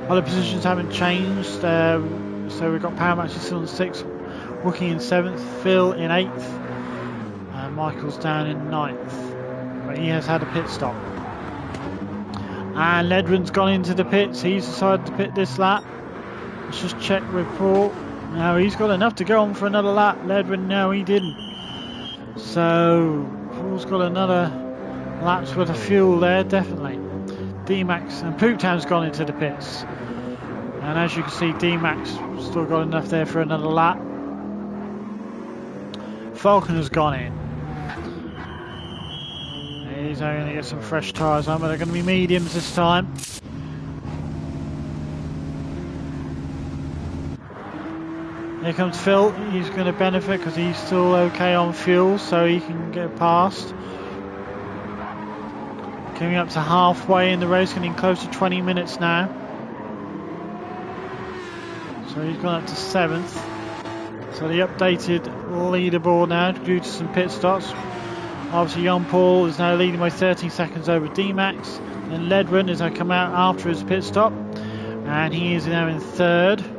S1: Other positions haven't changed. So we've got Power Max still in 6th, Wookie in 7th, Phil in 8th, and Michael's down in 9th. But he has had a pit stop. And Ledwin's gone into the pits. He's decided to pit this lap. Let's just check with Paul. Now he's got enough to go on for another lap. Ledwin, no, he didn't. So Paul's got another lap's worth of fuel there, definitely. D-Max and Pooptown's gone into the pits. And as you can see, D-Max still got enough there for another lap. Falcon has gone in. He's only going to get some fresh tyres on, but they're going to be mediums this time. Here comes Phil. He's going to benefit because he's still okay on fuel, so he can get past. Coming up to halfway in the race, getting close to 20 minutes now. So he's gone up to 7th. So the updated leaderboard now due to some pit stops. Obviously Young Paul is now leading by 13 seconds over D-Max. And Ledwin is now come out after his pit stop. And he is now in 3rd.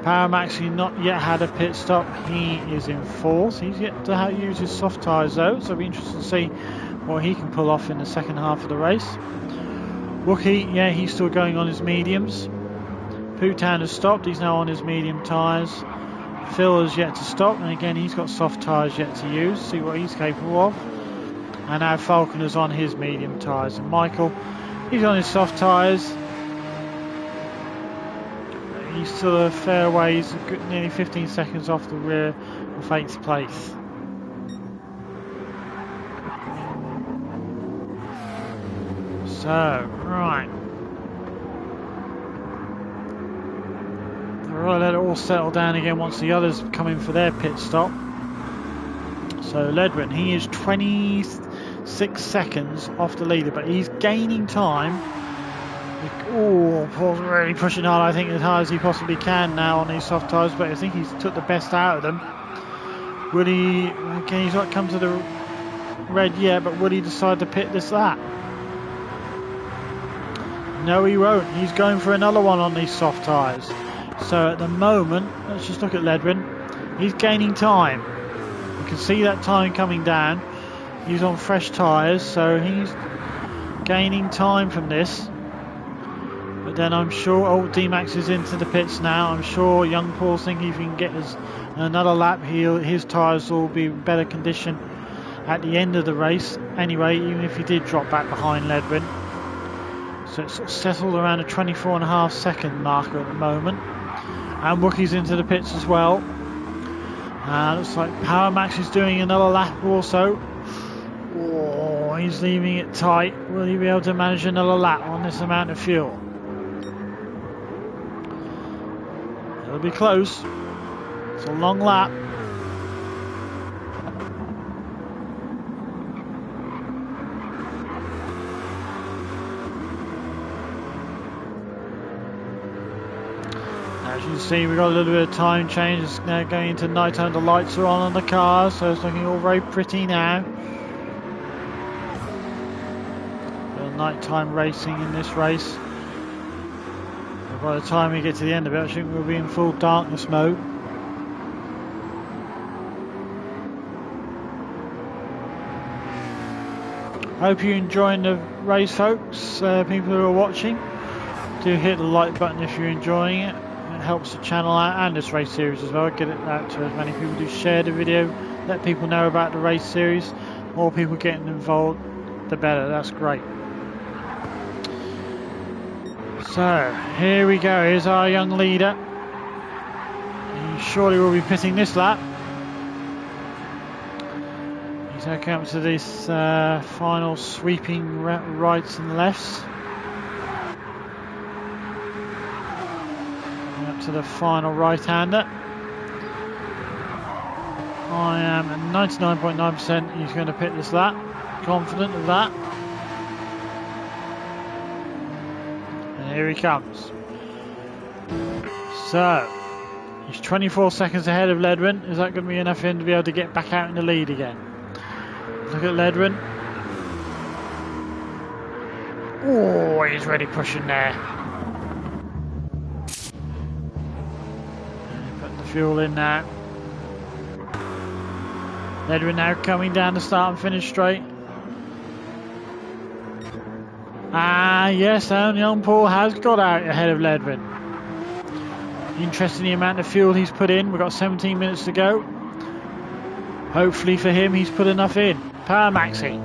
S1: Paramaxi not yet had a pit stop. He is in 4th. He's yet to use his soft tyres though. So it'll be interesting to see what he can pull off in the second half of the race. Wookie, yeah, he's still going on his mediums. Putan has stopped. He's now on his medium tyres. Phil has yet to stop, and again he's got soft tyres yet to use, see what he's capable of. And now Falcon is on his medium tyres, and Michael, he's on his soft tyres. He's still a fair way, he's nearly 15 seconds off the rear of 8th place. So, right. Right, let it all settle down again once the others come in for their pit stop. So Ledwin, he is 26 seconds off the leader, but he's gaining time. Oh, Paul's really pushing hard, I think, as hard as he possibly can now on these soft tyres, but I think he's took the best out of them. Will he, okay, he's not come to the red yet, but will he decide to pit this lap? No, he won't. He's going for another one on these soft tyres. So at the moment, let's just look at Ledwin. He's gaining time. You can see that time coming down. He's on fresh tyres, so he's gaining time from this. But then I'm sure, D-Max is into the pits now. I'm sure young Paul's thinking if he can get another lap, his tyres will be in better condition at the end of the race. Anyway, even if he did drop back behind Ledwin. So it's sort of settled around a 24.5 second marker at the moment. And Wookie's into the pits as well. Looks like Powermax is doing another lap also. Oh, he's leaving it tight. Will he be able to manage another lap on this amount of fuel? It'll be close. It's a long lap. As you can see, we've got a little bit of time change. It's now going into night time. The lights are on the car, so it's looking all very pretty now. Nighttime racing in this race. But by the time we get to the end of it, I think we'll be in full darkness mode. Hope you're enjoying the race, folks. People who are watching, do hit the like button if you're enjoying it. It helps the channel out and this race series as well. Get it out to as many people. Do share the video, let people know about the race series. More people getting involved, the better. That's great. So here we go. Here's our young leader. He surely will be pitting this lap. He's now coming up to this final sweeping rights and lefts. Coming up to the final right-hander. I am at 99.9% he's going to pit this lap. Confident of that. And here he comes. So, he's 24 seconds ahead of Ledwin. Is that going to be enough for him to be able to get back out in the lead again? Look at Ledwin. Oh, he's really pushing there. Putting the fuel in now. Ledwin now coming down the start and finish straight. Ah, yes, and young Paul has got out ahead of Ledwin. Interesting the amount of fuel he's put in. We've got 17 minutes to go. Hopefully for him, he's put enough in. Power Maxi.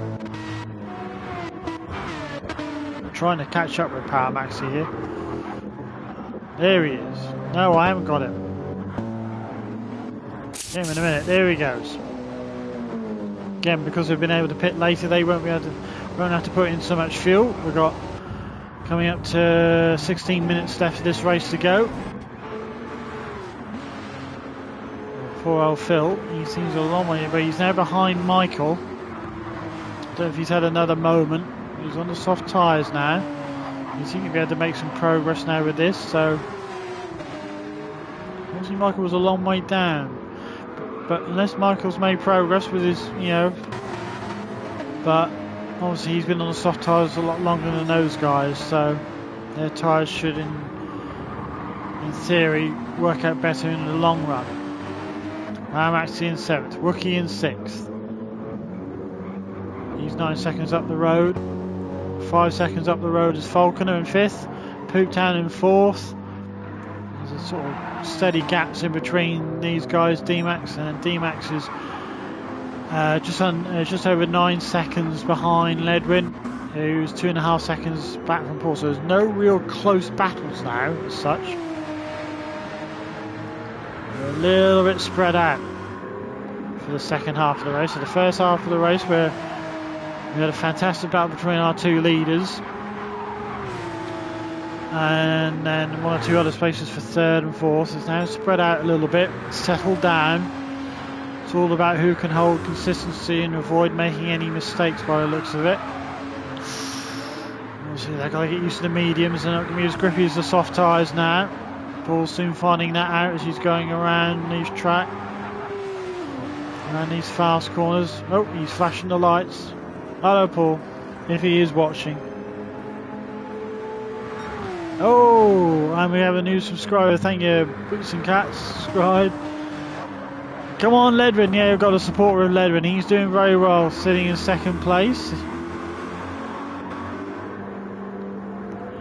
S1: I'm trying to catch up with Power Maxi here. There he is. No, I haven't got him. Get him in a minute. There he goes. Again, because we've been able to pit later, they won't have to put in so much fuel. We've got coming up to 16 minutes left of this race to go. Poor old Phil, he seems a long way, but he's now behind Michael. Don't know if he's had another moment. He's on the soft tyres now. He's going to be able to make some progress now with this, so obviously Michael was a long way down. But unless Michael's made progress with his, but obviously he's been on the soft tyres a lot longer than those guys, so their tyres should, in theory, work out better in the long run. I'm actually in 7th, Wookie in 6th. He's 9 seconds up the road. 5 seconds up the road is Falconer in 5th. Pooptown in 4th. There's a sort of steady gaps in between these guys, D-Max, and D-Max is just over 9 seconds behind Ledwin, who's 2.5 seconds back from Paul. So there's no real close battles now as such. They're a little bit spread out for the second half of the race. So the first half of the race where we had a fantastic battle between our two leaders, and then 1 or 2 other spaces for 3rd and 4th. It's now spread out a little bit, settled down. It's all about who can hold consistency and avoid making any mistakes by the looks of it. Obviously they've got to get used to the mediums, they're not going to be as grippy as the soft tyres now. Paul's soon finding that out as he's going around these track, around these fast corners. Oh, he's flashing the lights. Hello Paul, if he is watching. Oh, and we have a new subscriber. Thank you, Boots and Cats. Subscribe. Come on, Ledwin. Yeah, we've got a supporter of Ledwin. He's doing very well, sitting in 2nd place.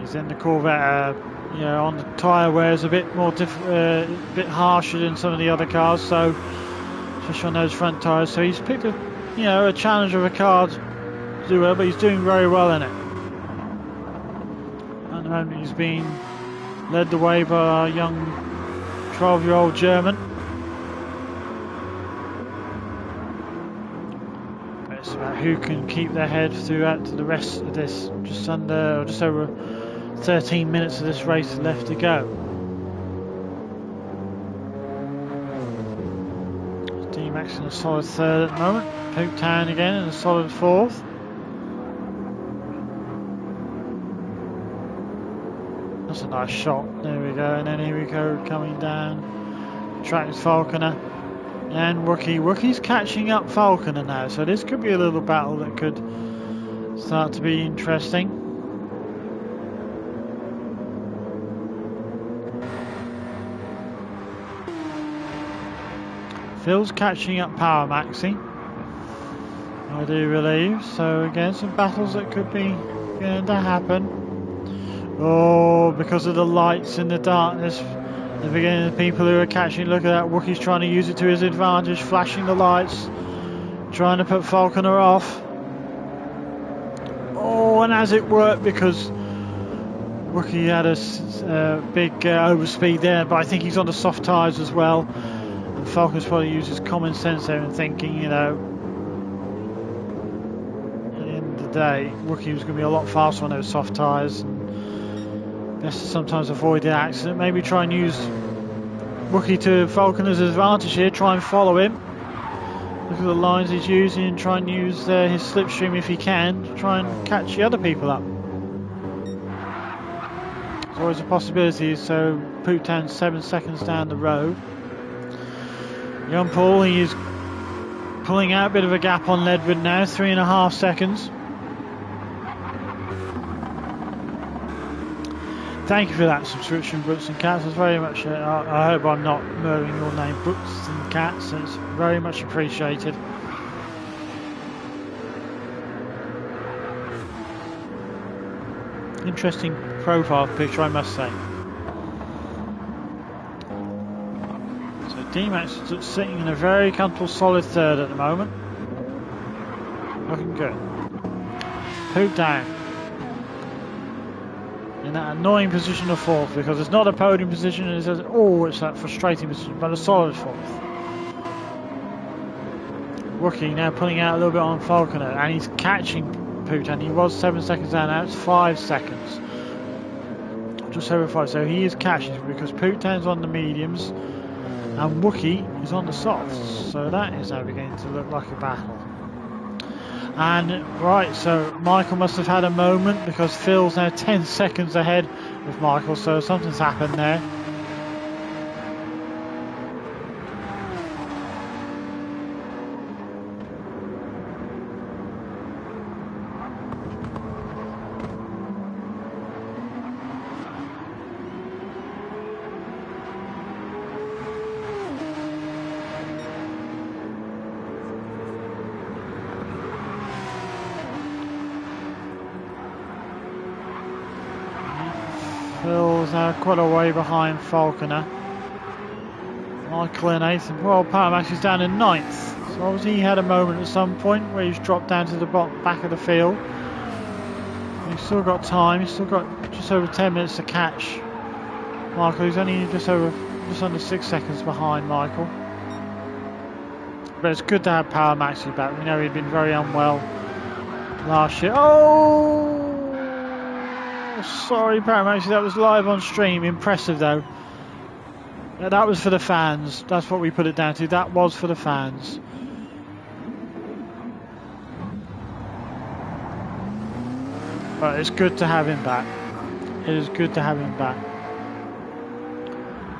S1: He's in the Corvette. On the tyre wear is a bit more bit harsher than some of the other cars. So, especially on those front tyres. So he's picked a challenge of a car to do well, but he's doing very well in it. At the moment, he's being led the way by our young 12-year-old German. But it's about who can keep their head throughout to the rest of this. Just over 13 minutes of this race left to go. D-Max in a solid 3rd at the moment. Pooptown again in a solid 4th. That's a nice shot. There we go. And then here we go, coming down. Track is Falconer and Wookie. Wookie's catching up Falconer now, so this could be a little battle that could start to be interesting. Phil's catching up Power Maxi, I do believe. So again, some battles that could be going to happen. Oh, because of the lights in the darkness, the beginning of the people who are catching. Look at that, Wookie's trying to use it to his advantage, flashing the lights, trying to put Falconer off. Oh, and has it worked, because Wookie had a big overspeed there, but I think he's on the soft tyres as well. And Falconer's probably used his common sense there and thinking, at the end of the day, Wookie was going to be a lot faster on those soft tyres. Best to sometimes avoid the accident. Maybe try and use Wookie to Falconer's advantage here. Try and follow him. Look at the lines he's using and try and use his slipstream if he can to try and catch the other people up. There's always a possibility. So Pooptown's 7 seconds down the road. Young Paul, he is pulling out a bit of a gap on Ledwin now. 3.5 seconds. Thank you for that subscription, Boots and Cats. It's very much. I hope I'm not murdering your name, Boots and Cats. It's very much appreciated. Interesting profile picture, I must say. So D-Max is sitting in a very comfortable, solid 3rd at the moment. Looking good. Poop down. In that annoying position of 4th, because it's not a podium position, it's that frustrating position, but a solid 4th. Wookie now pulling out a little bit on Falconer, and he's catching Pooptown. He was 7 seconds down, now it's 5 seconds. Just over 5, so he is catching because Pooptown's on the mediums and Wookie is on the softs, so that is now beginning to look like a battle. And right, so Michael must have had a moment, because Phil's now 10 seconds ahead of Michael, so something's happened there. Phil's now quite a way behind Falconer. Michael in 8th, and Royal Paramax is down in 9th. So obviously he had a moment at some point where he's dropped down to the back of the field. He's still got time, he's still got just over 10 minutes to catch Michael. He's only just under 6 seconds behind Michael. But it's good to have Paramaxi back. We know he'd been very unwell last year. Oh! Sorry, Paramaxi, that was live on stream. Impressive though. Yeah, that was for the fans. That's what we put it down to. That was for the fans. But it's good to have him back. It is good to have him back.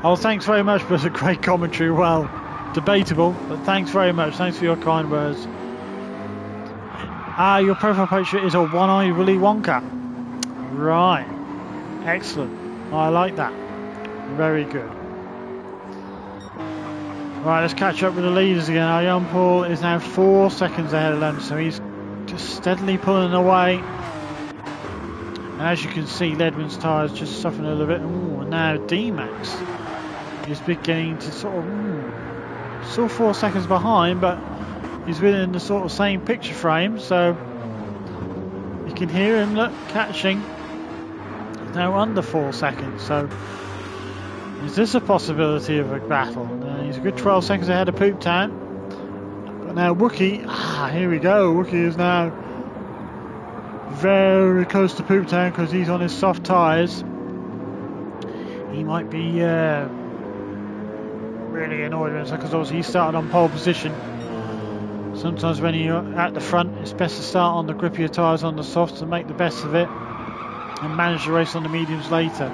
S1: Oh, thanks very much for the great commentary. Well, debatable, but thanks very much. Thanks for your kind words. Your profile picture is a one-eyed Willy Wonka. Right. Excellent. I like that. Very good. Right, let's catch up with the leaders again. Our young Paul is now 4 seconds ahead of them, so he's just steadily pulling away. And as you can see, Ledwin's tyres just suffering a little bit. Ooh, and now D-Max is beginning to sort of... still 4 seconds behind, but he's within the sort of same picture frame, so you can hear him, look, catching. He's now under 4 seconds, so is this a possibility of a battle? He's a good 12 seconds ahead of Poop Town. But now Wookie, here we go. Wookie is now very close to Poop Town because he's on his soft tyres. He might be really annoyed with himself because obviously he started on pole position. Sometimes when you're at the front, it's best to start on the grippier tyres on the softs and make the best of it and manage the race on the mediums later.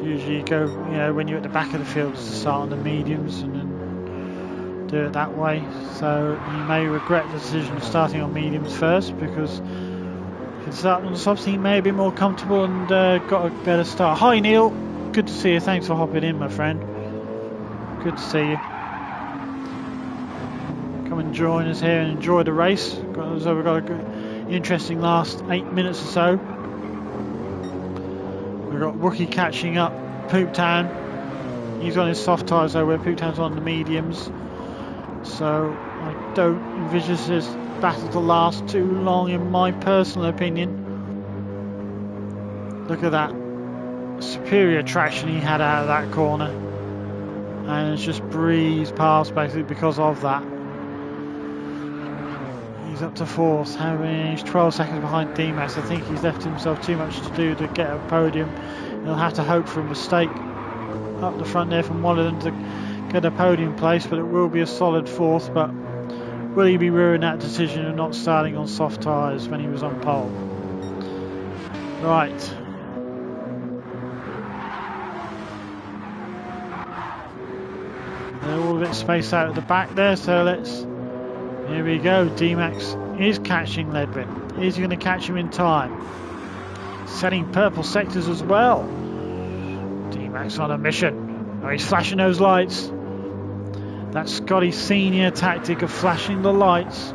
S1: Usually you go, when you're at the back of the field, to start on the mediums and then do it that way. So you may regret the decision of starting on mediums first, because if you start on the softs, you may be more comfortable and got a better start. Hi Neil, good to see you. Thanks for hopping in, my friend. Good to see you. Come and join us here and enjoy the race. We've got a good, interesting last 8 minutes or so. We've got Wookie catching up Poop Town. He's on his soft tyres though, where Poop Town's on the mediums. So I don't envisage this battle to last too long, in my personal opinion. Look at that superior traction he had out of that corner, and it's just breezed past basically because of that. He's up to 4th, he's 12 seconds behind D-Max. I think he's left himself too much to do to get a podium. He'll have to hope for a mistake up the front there from one of them to get a podium place, but it will be a solid 4th. But will he be ruining that decision of not starting on soft tyres when he was on pole? Right. They're all a bit spaced out at the back there, so here we go. D-Max is catching Ledwin. Is he going to catch him in time? Setting purple sectors as well. D-Max on a mission. Oh, he's flashing those lights. That Scotty Senior tactic of flashing the lights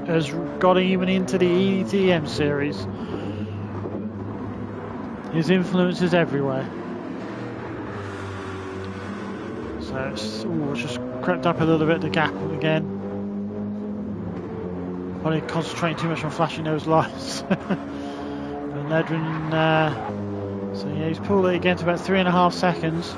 S1: has got even into the eDTM series. His influence is everywhere. So it's just crept up a little bit, the gap again. Probably concentrating too much on flashing those lights. And Ledwin, so yeah, he's pulled it again to about 3.5 seconds.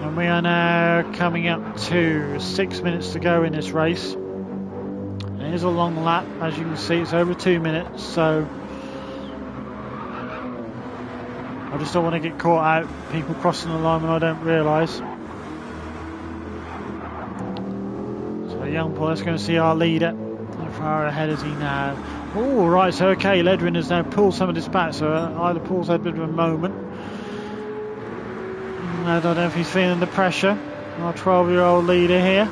S1: And we are now coming up to 6 minutes to go in this race. It is a long lap, as you can see, it's over 2 minutes, so I just don't want to get caught out, people crossing the line when I don't realise. So young Paul, let's go and see our leader. How far ahead is he now? Oh, right, so okay, Ledwin has now pulled some of this back, so either Paul's had a bit of a moment. I don't know if he's feeling the pressure. Our 12-year-old leader here.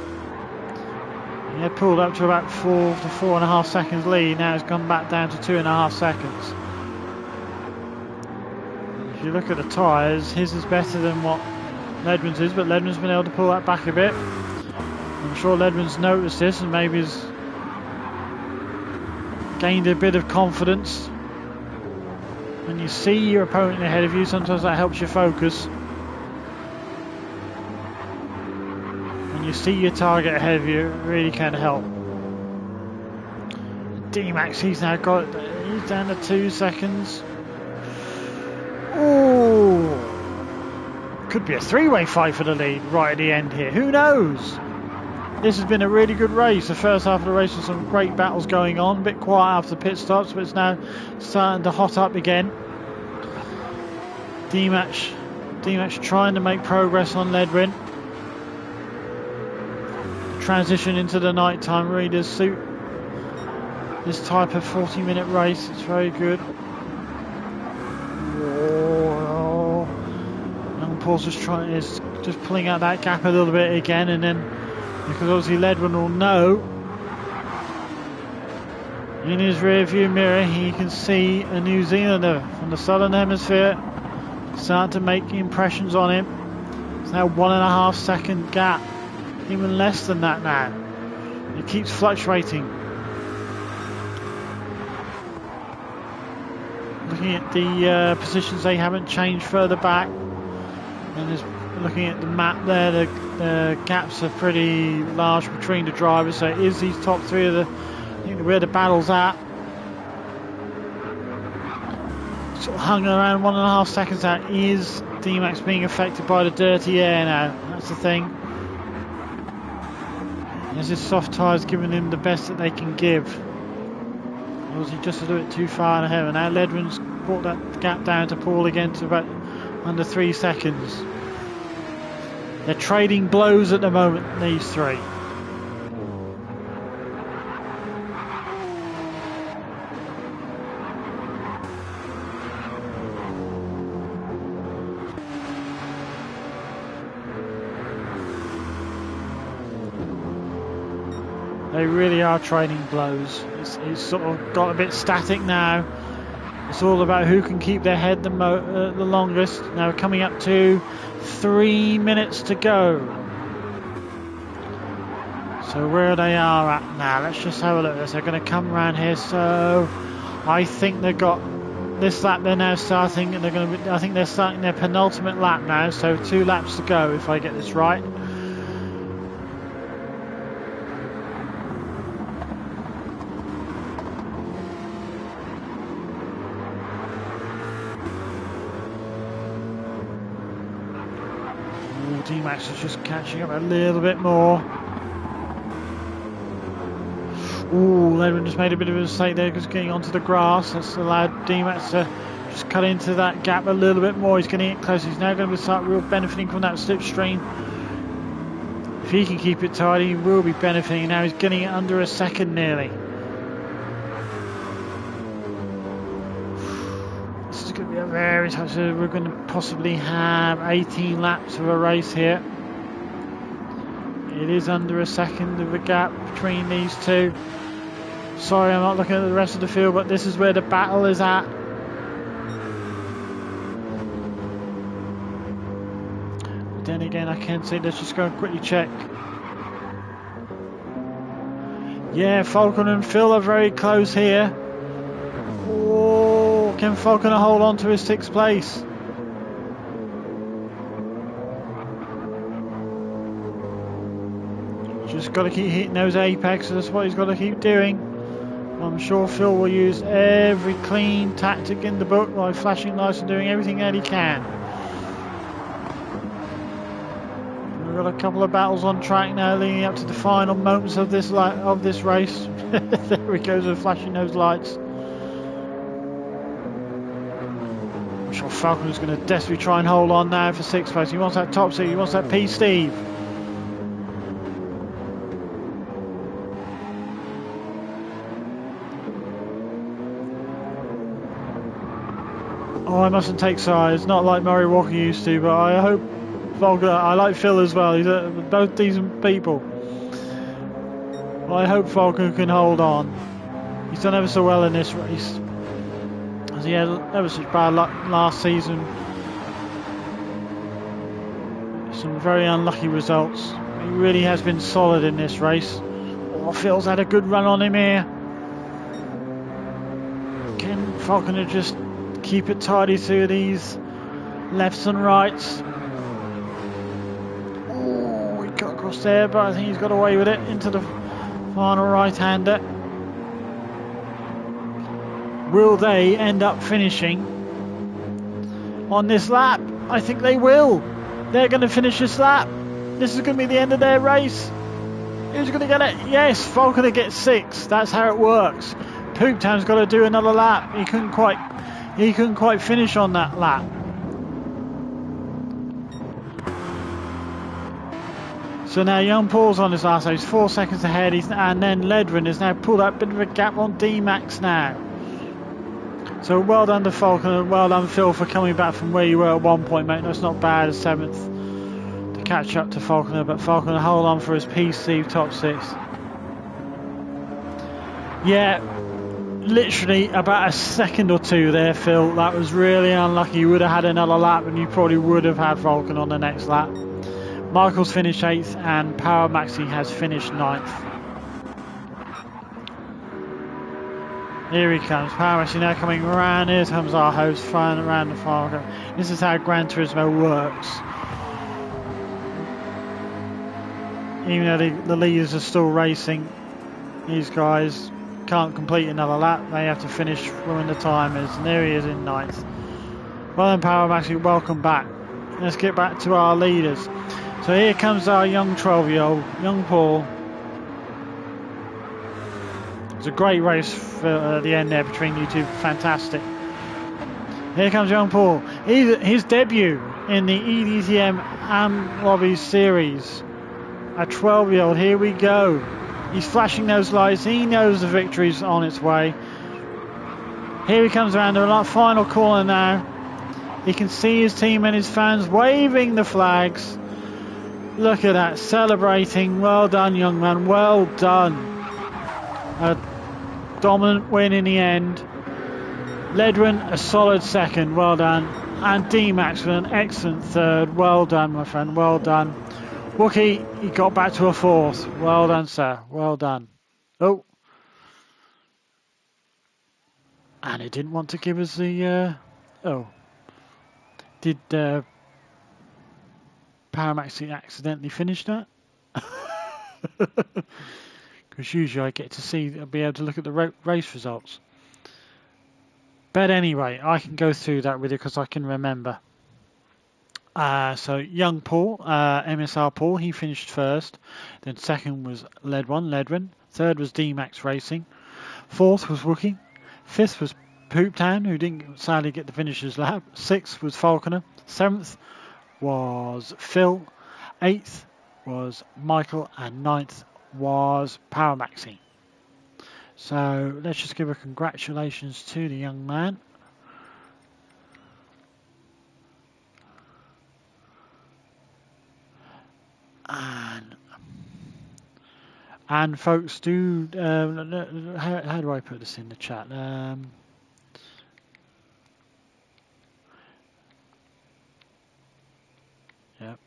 S1: He had pulled up to about 4 to 4.5 seconds lead. Now it's gone back down to 2.5 seconds. If you look at the tyres, his is better than what Ledwin's is, but Ledwin's been able to pull that back a bit. I'm sure Ledwin's noticed this and maybe has gained a bit of confidence. When you see your opponent ahead of you, sometimes that helps you focus. When you see your target ahead of you, it really can help. D-Max, he's now got it. He's down to 2 seconds. Oh, could be a three-way fight for the lead right at the end here. Who knows? This has been a really good race. The first half of the race was some great battles going on. A bit quiet after the pit stops, but it's now starting to hot up again. D-Max trying to make progress on Ledwin. The transition into the night time really does suit this type of 40-minute race. It's very good. Oh, young Paul's just pulling out that gap a little bit again, and then because obviously Ledwin will know in his rear view mirror he can see a New Zealander from the southern hemisphere starting to make impressions on him. It's now 1.5 second gap, even less than that now. It keeps fluctuating. Looking at the positions, they haven't changed further back, and looking at the map there, the gaps are pretty large between the drivers, so it is these top three of I think where the battle's at. Sort of hung around 1.5 seconds out. Is D-Max being affected by the dirty air now? That's the thing. Is his soft tyres giving him the best that they can give? Or was he just a little bit too far ahead? And now Ledwin's brought that gap down to Paul again to about under 3 seconds. They're trading blows at the moment, these three. They really are trading blows. It's sort of got a bit static now. It's all about who can keep their head the longest. Now we're coming up to 3 minutes to go. So where they are at now, let's just have a look. They're going to come around here. So I think they've got this lap. They're now starting, and I think they're starting their penultimate lap now. So 2 laps to go, if I get this right. D-Max is just catching up a little bit more. Ooh, Ledwin just made a bit of a mistake there because getting onto the grass. That's allowed D-Max to just cut into that gap a little bit more. He's getting it close. He's now going to start real benefiting from that slipstream. If he can keep it tight, he will be benefiting. Now he's getting it under a second nearly. This is going to be a very tight. So we're going to possibly have 18 laps of a race here. It is under a second of a gap between these two. Sorry, I'm not looking at the rest of the field, but this is where the battle is at. But then again, I can see, let's just go and quickly check. Yeah, Falcon and Phil are very close here. Oh, can Falcon hold on to his 6th place? Just got to keep hitting those apex. That's what he's got to keep doing. I'm sure Phil will use every clean tactic in the book by flashing lights and doing everything that he can. We've got a couple of battles on track now, leading up to the final moments of this race. There he goes with flashing those lights. I'm sure Falcon is going to desperately try and hold on now for 6th place. He wants that top seat. He wants that P. Steve. Oh, I mustn't take sides, not like Murray Walker used to, but I hope Falcon, I like Phil as well, he's both decent people. Well, I hope Falcon can hold on. He's done ever so well in this race. As he had ever such bad luck last season. Some very unlucky results. He really has been solid in this race. Oh, Phil's had a good run on him here. Can Falcon just keep it tidy through these lefts and rights. Oh, he got across there, but I think he's got away with it into the final right-hander. Will they end up finishing on this lap? I think they will. They're going to finish this lap. This is going to be the end of their race. Who's going to get it? Yes, Falconer gets 6. That's how it works. Pooptown's got to do another lap. He couldn't quite finish on that lap. So now Young Paul's on his last, so he's 4 seconds ahead. And then Ledwin has now pulled up a bit of a gap on D-Max now. So well done to Falconer, well done Phil for coming back from where you were at one point, mate. That's not bad, a 7th to catch up to Falconer, but Falconer hold on for his PC top 6. Yeah, literally about a second or two there, Phil. That was really unlucky. You would have had another lap and you probably would have had Falcon on the next lap. Michael's finished 8th and Power Maxi has finished 9th. Here he comes, Power Maxi now coming around. Here comes our host flying around the Falcon. This is how Gran Turismo works. Even though the leaders are still racing, these guys can't complete another lap. They have to finish when the time is. And there he is in 9th. Well then, Power Maxi, welcome back. Let's get back to our leaders. So here comes our young 12-year-old, young Paul. It's a great race for the end there between you two. Fantastic. Here comes young Paul. His debut in the eDTM Am Lobby Series. A 12-year-old. Here we go. He's flashing those lights. He knows the victory's on its way. Here he comes around the final corner now. He can see his team and his fans waving the flags. Look at that, celebrating. Well done, young man, well done. A dominant win in the end. Ledwin, a solid 2nd, well done. And D-Max with an excellent 3rd. Well done, my friend, well done. Wookie, he got back to a 4th. Well done, sir, well done. Oh. And it didn't want to give us the... oh. Did... Power Maxi accidentally finished that? Because usually I get to see, I'll be able to look at the race results. But anyway, I can go through that with you because I can remember. So young Paul, MSR Paul, he finished 1st. Then 2nd was Ledwin. 3rd was D-Max Racing. 4th was Wookie. 5th was Pooptown, who didn't sadly get the finisher's lap. 6th was Falconer. 7th was Phil, 8th was Michael, and 9th was Power Maxi. So let's just give a congratulations to the young man. And folks, do how do I put this in the chat? Yep.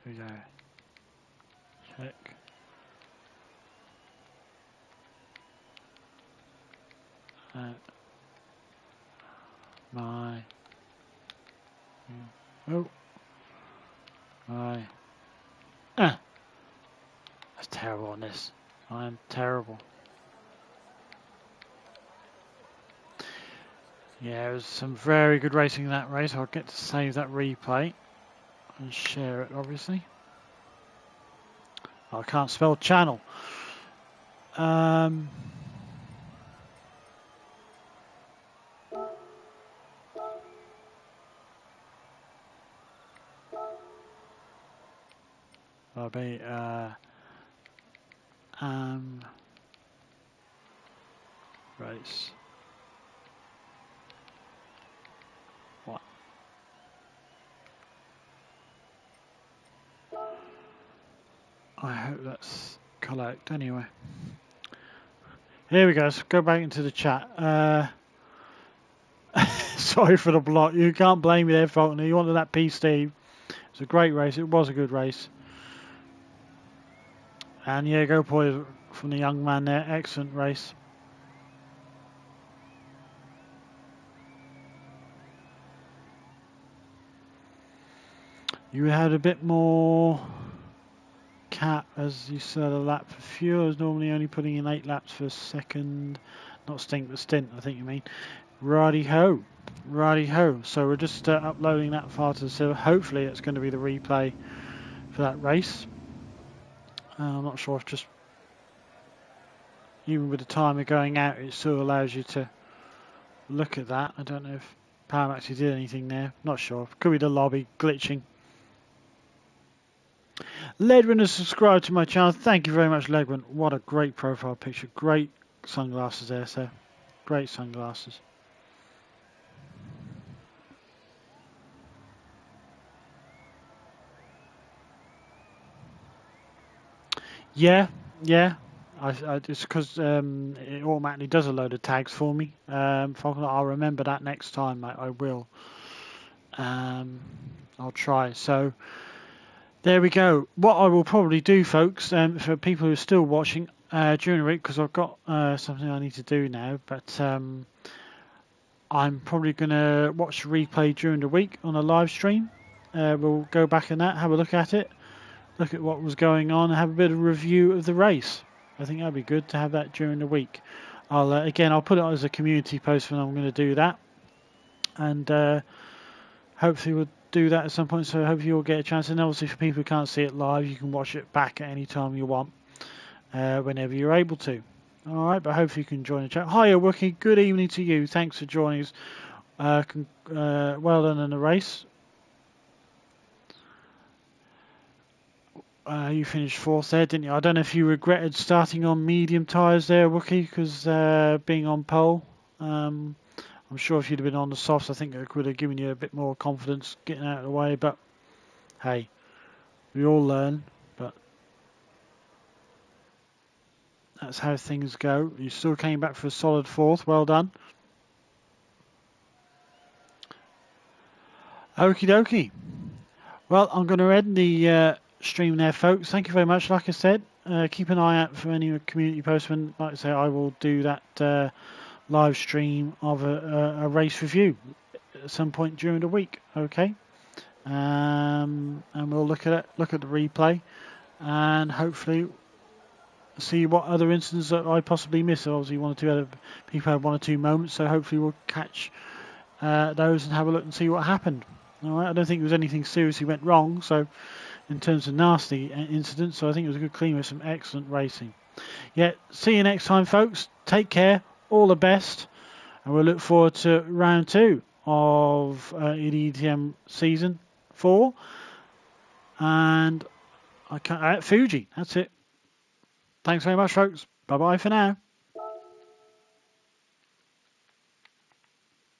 S1: Here we go. Check. My. Oh. My. That's terrible on this. I am terrible. Yeah, it was some very good racing in that race. I'll get to save that replay and share it, obviously. I can't spell channel. I'll be race. What? I hope that's correct anyway. Here we go. Let's go back into the chat. Sorry for the block. You can't blame me there, Faulkner. You wanted that P, Steve. It's a great race. It was a good race. And yeah, go poise from the young man there. Excellent race. You had a bit more cap as you said a lap for fuel. I was normally only putting in 8 laps for a second. Not stint, but stint, I think you mean. Righty ho. Righty ho. So we're just uploading that file to the server. Hopefully it's going to be the replay for that race. I'm not sure if just even with the timer going out it still allows you to look at that. I don't know if Pam actually did anything there. Not sure. Could be the lobby glitching. Ledwin has subscribed to my channel. Thank you very much, Ledwin. What a great profile picture. Great sunglasses there, sir. Great sunglasses. Yeah. It's because it automatically does a load of tags for me. I'll remember that next time. I will. I'll try. So there we go. What I will probably do, folks, for people who are still watching during the week, because I've got something I need to do now, but I'm probably going to watch the replay during the week on a live stream. We'll go back in that, have a look at it, look at what was going on, and have a bit of a review of the race. I think that'd be good to have that during the week. I'll put it as a community post when I'm going to do that, and hopefully we'll do that at some point. So hopefully you'll get a chance. And obviously for people who can't see it live, you can watch it back at any time you want, whenever you're able to. All right, but hopefully you can join the chat. Hiya, Wookie. Good evening to you. Thanks for joining us. Well done in the race. You finished 4th there, didn't you? I don't know if you regretted starting on medium tyres there, Wookie, because being on pole. I'm sure if you'd have been on the softs, I think it would have given you a bit more confidence getting out of the way. But hey, we all learn. But that's how things go. You still came back for a solid 4th. Well done. Okie dokie. Well, I'm going to end the stream there, folks. Thank you very much. Like I said, keep an eye out for any community posts. When, like I say, I will do that live stream of a race review at some point during the week. Okay, and we'll look at it, look at the replay, and hopefully see what other incidents that I possibly missed. Obviously, one or two other people had 1 or 2 moments, so hopefully we'll catch those and have a look and see what happened. All right, I don't think there was anything seriously went wrong. So in terms of nasty incidents, so I think it was a good clean with some excellent racing. Yeah, see you next time, folks. Take care. All the best. And we'll look forward to round 2 of eDTM season 4. And Fuji. That's it. Thanks very much, folks. Bye-bye for now.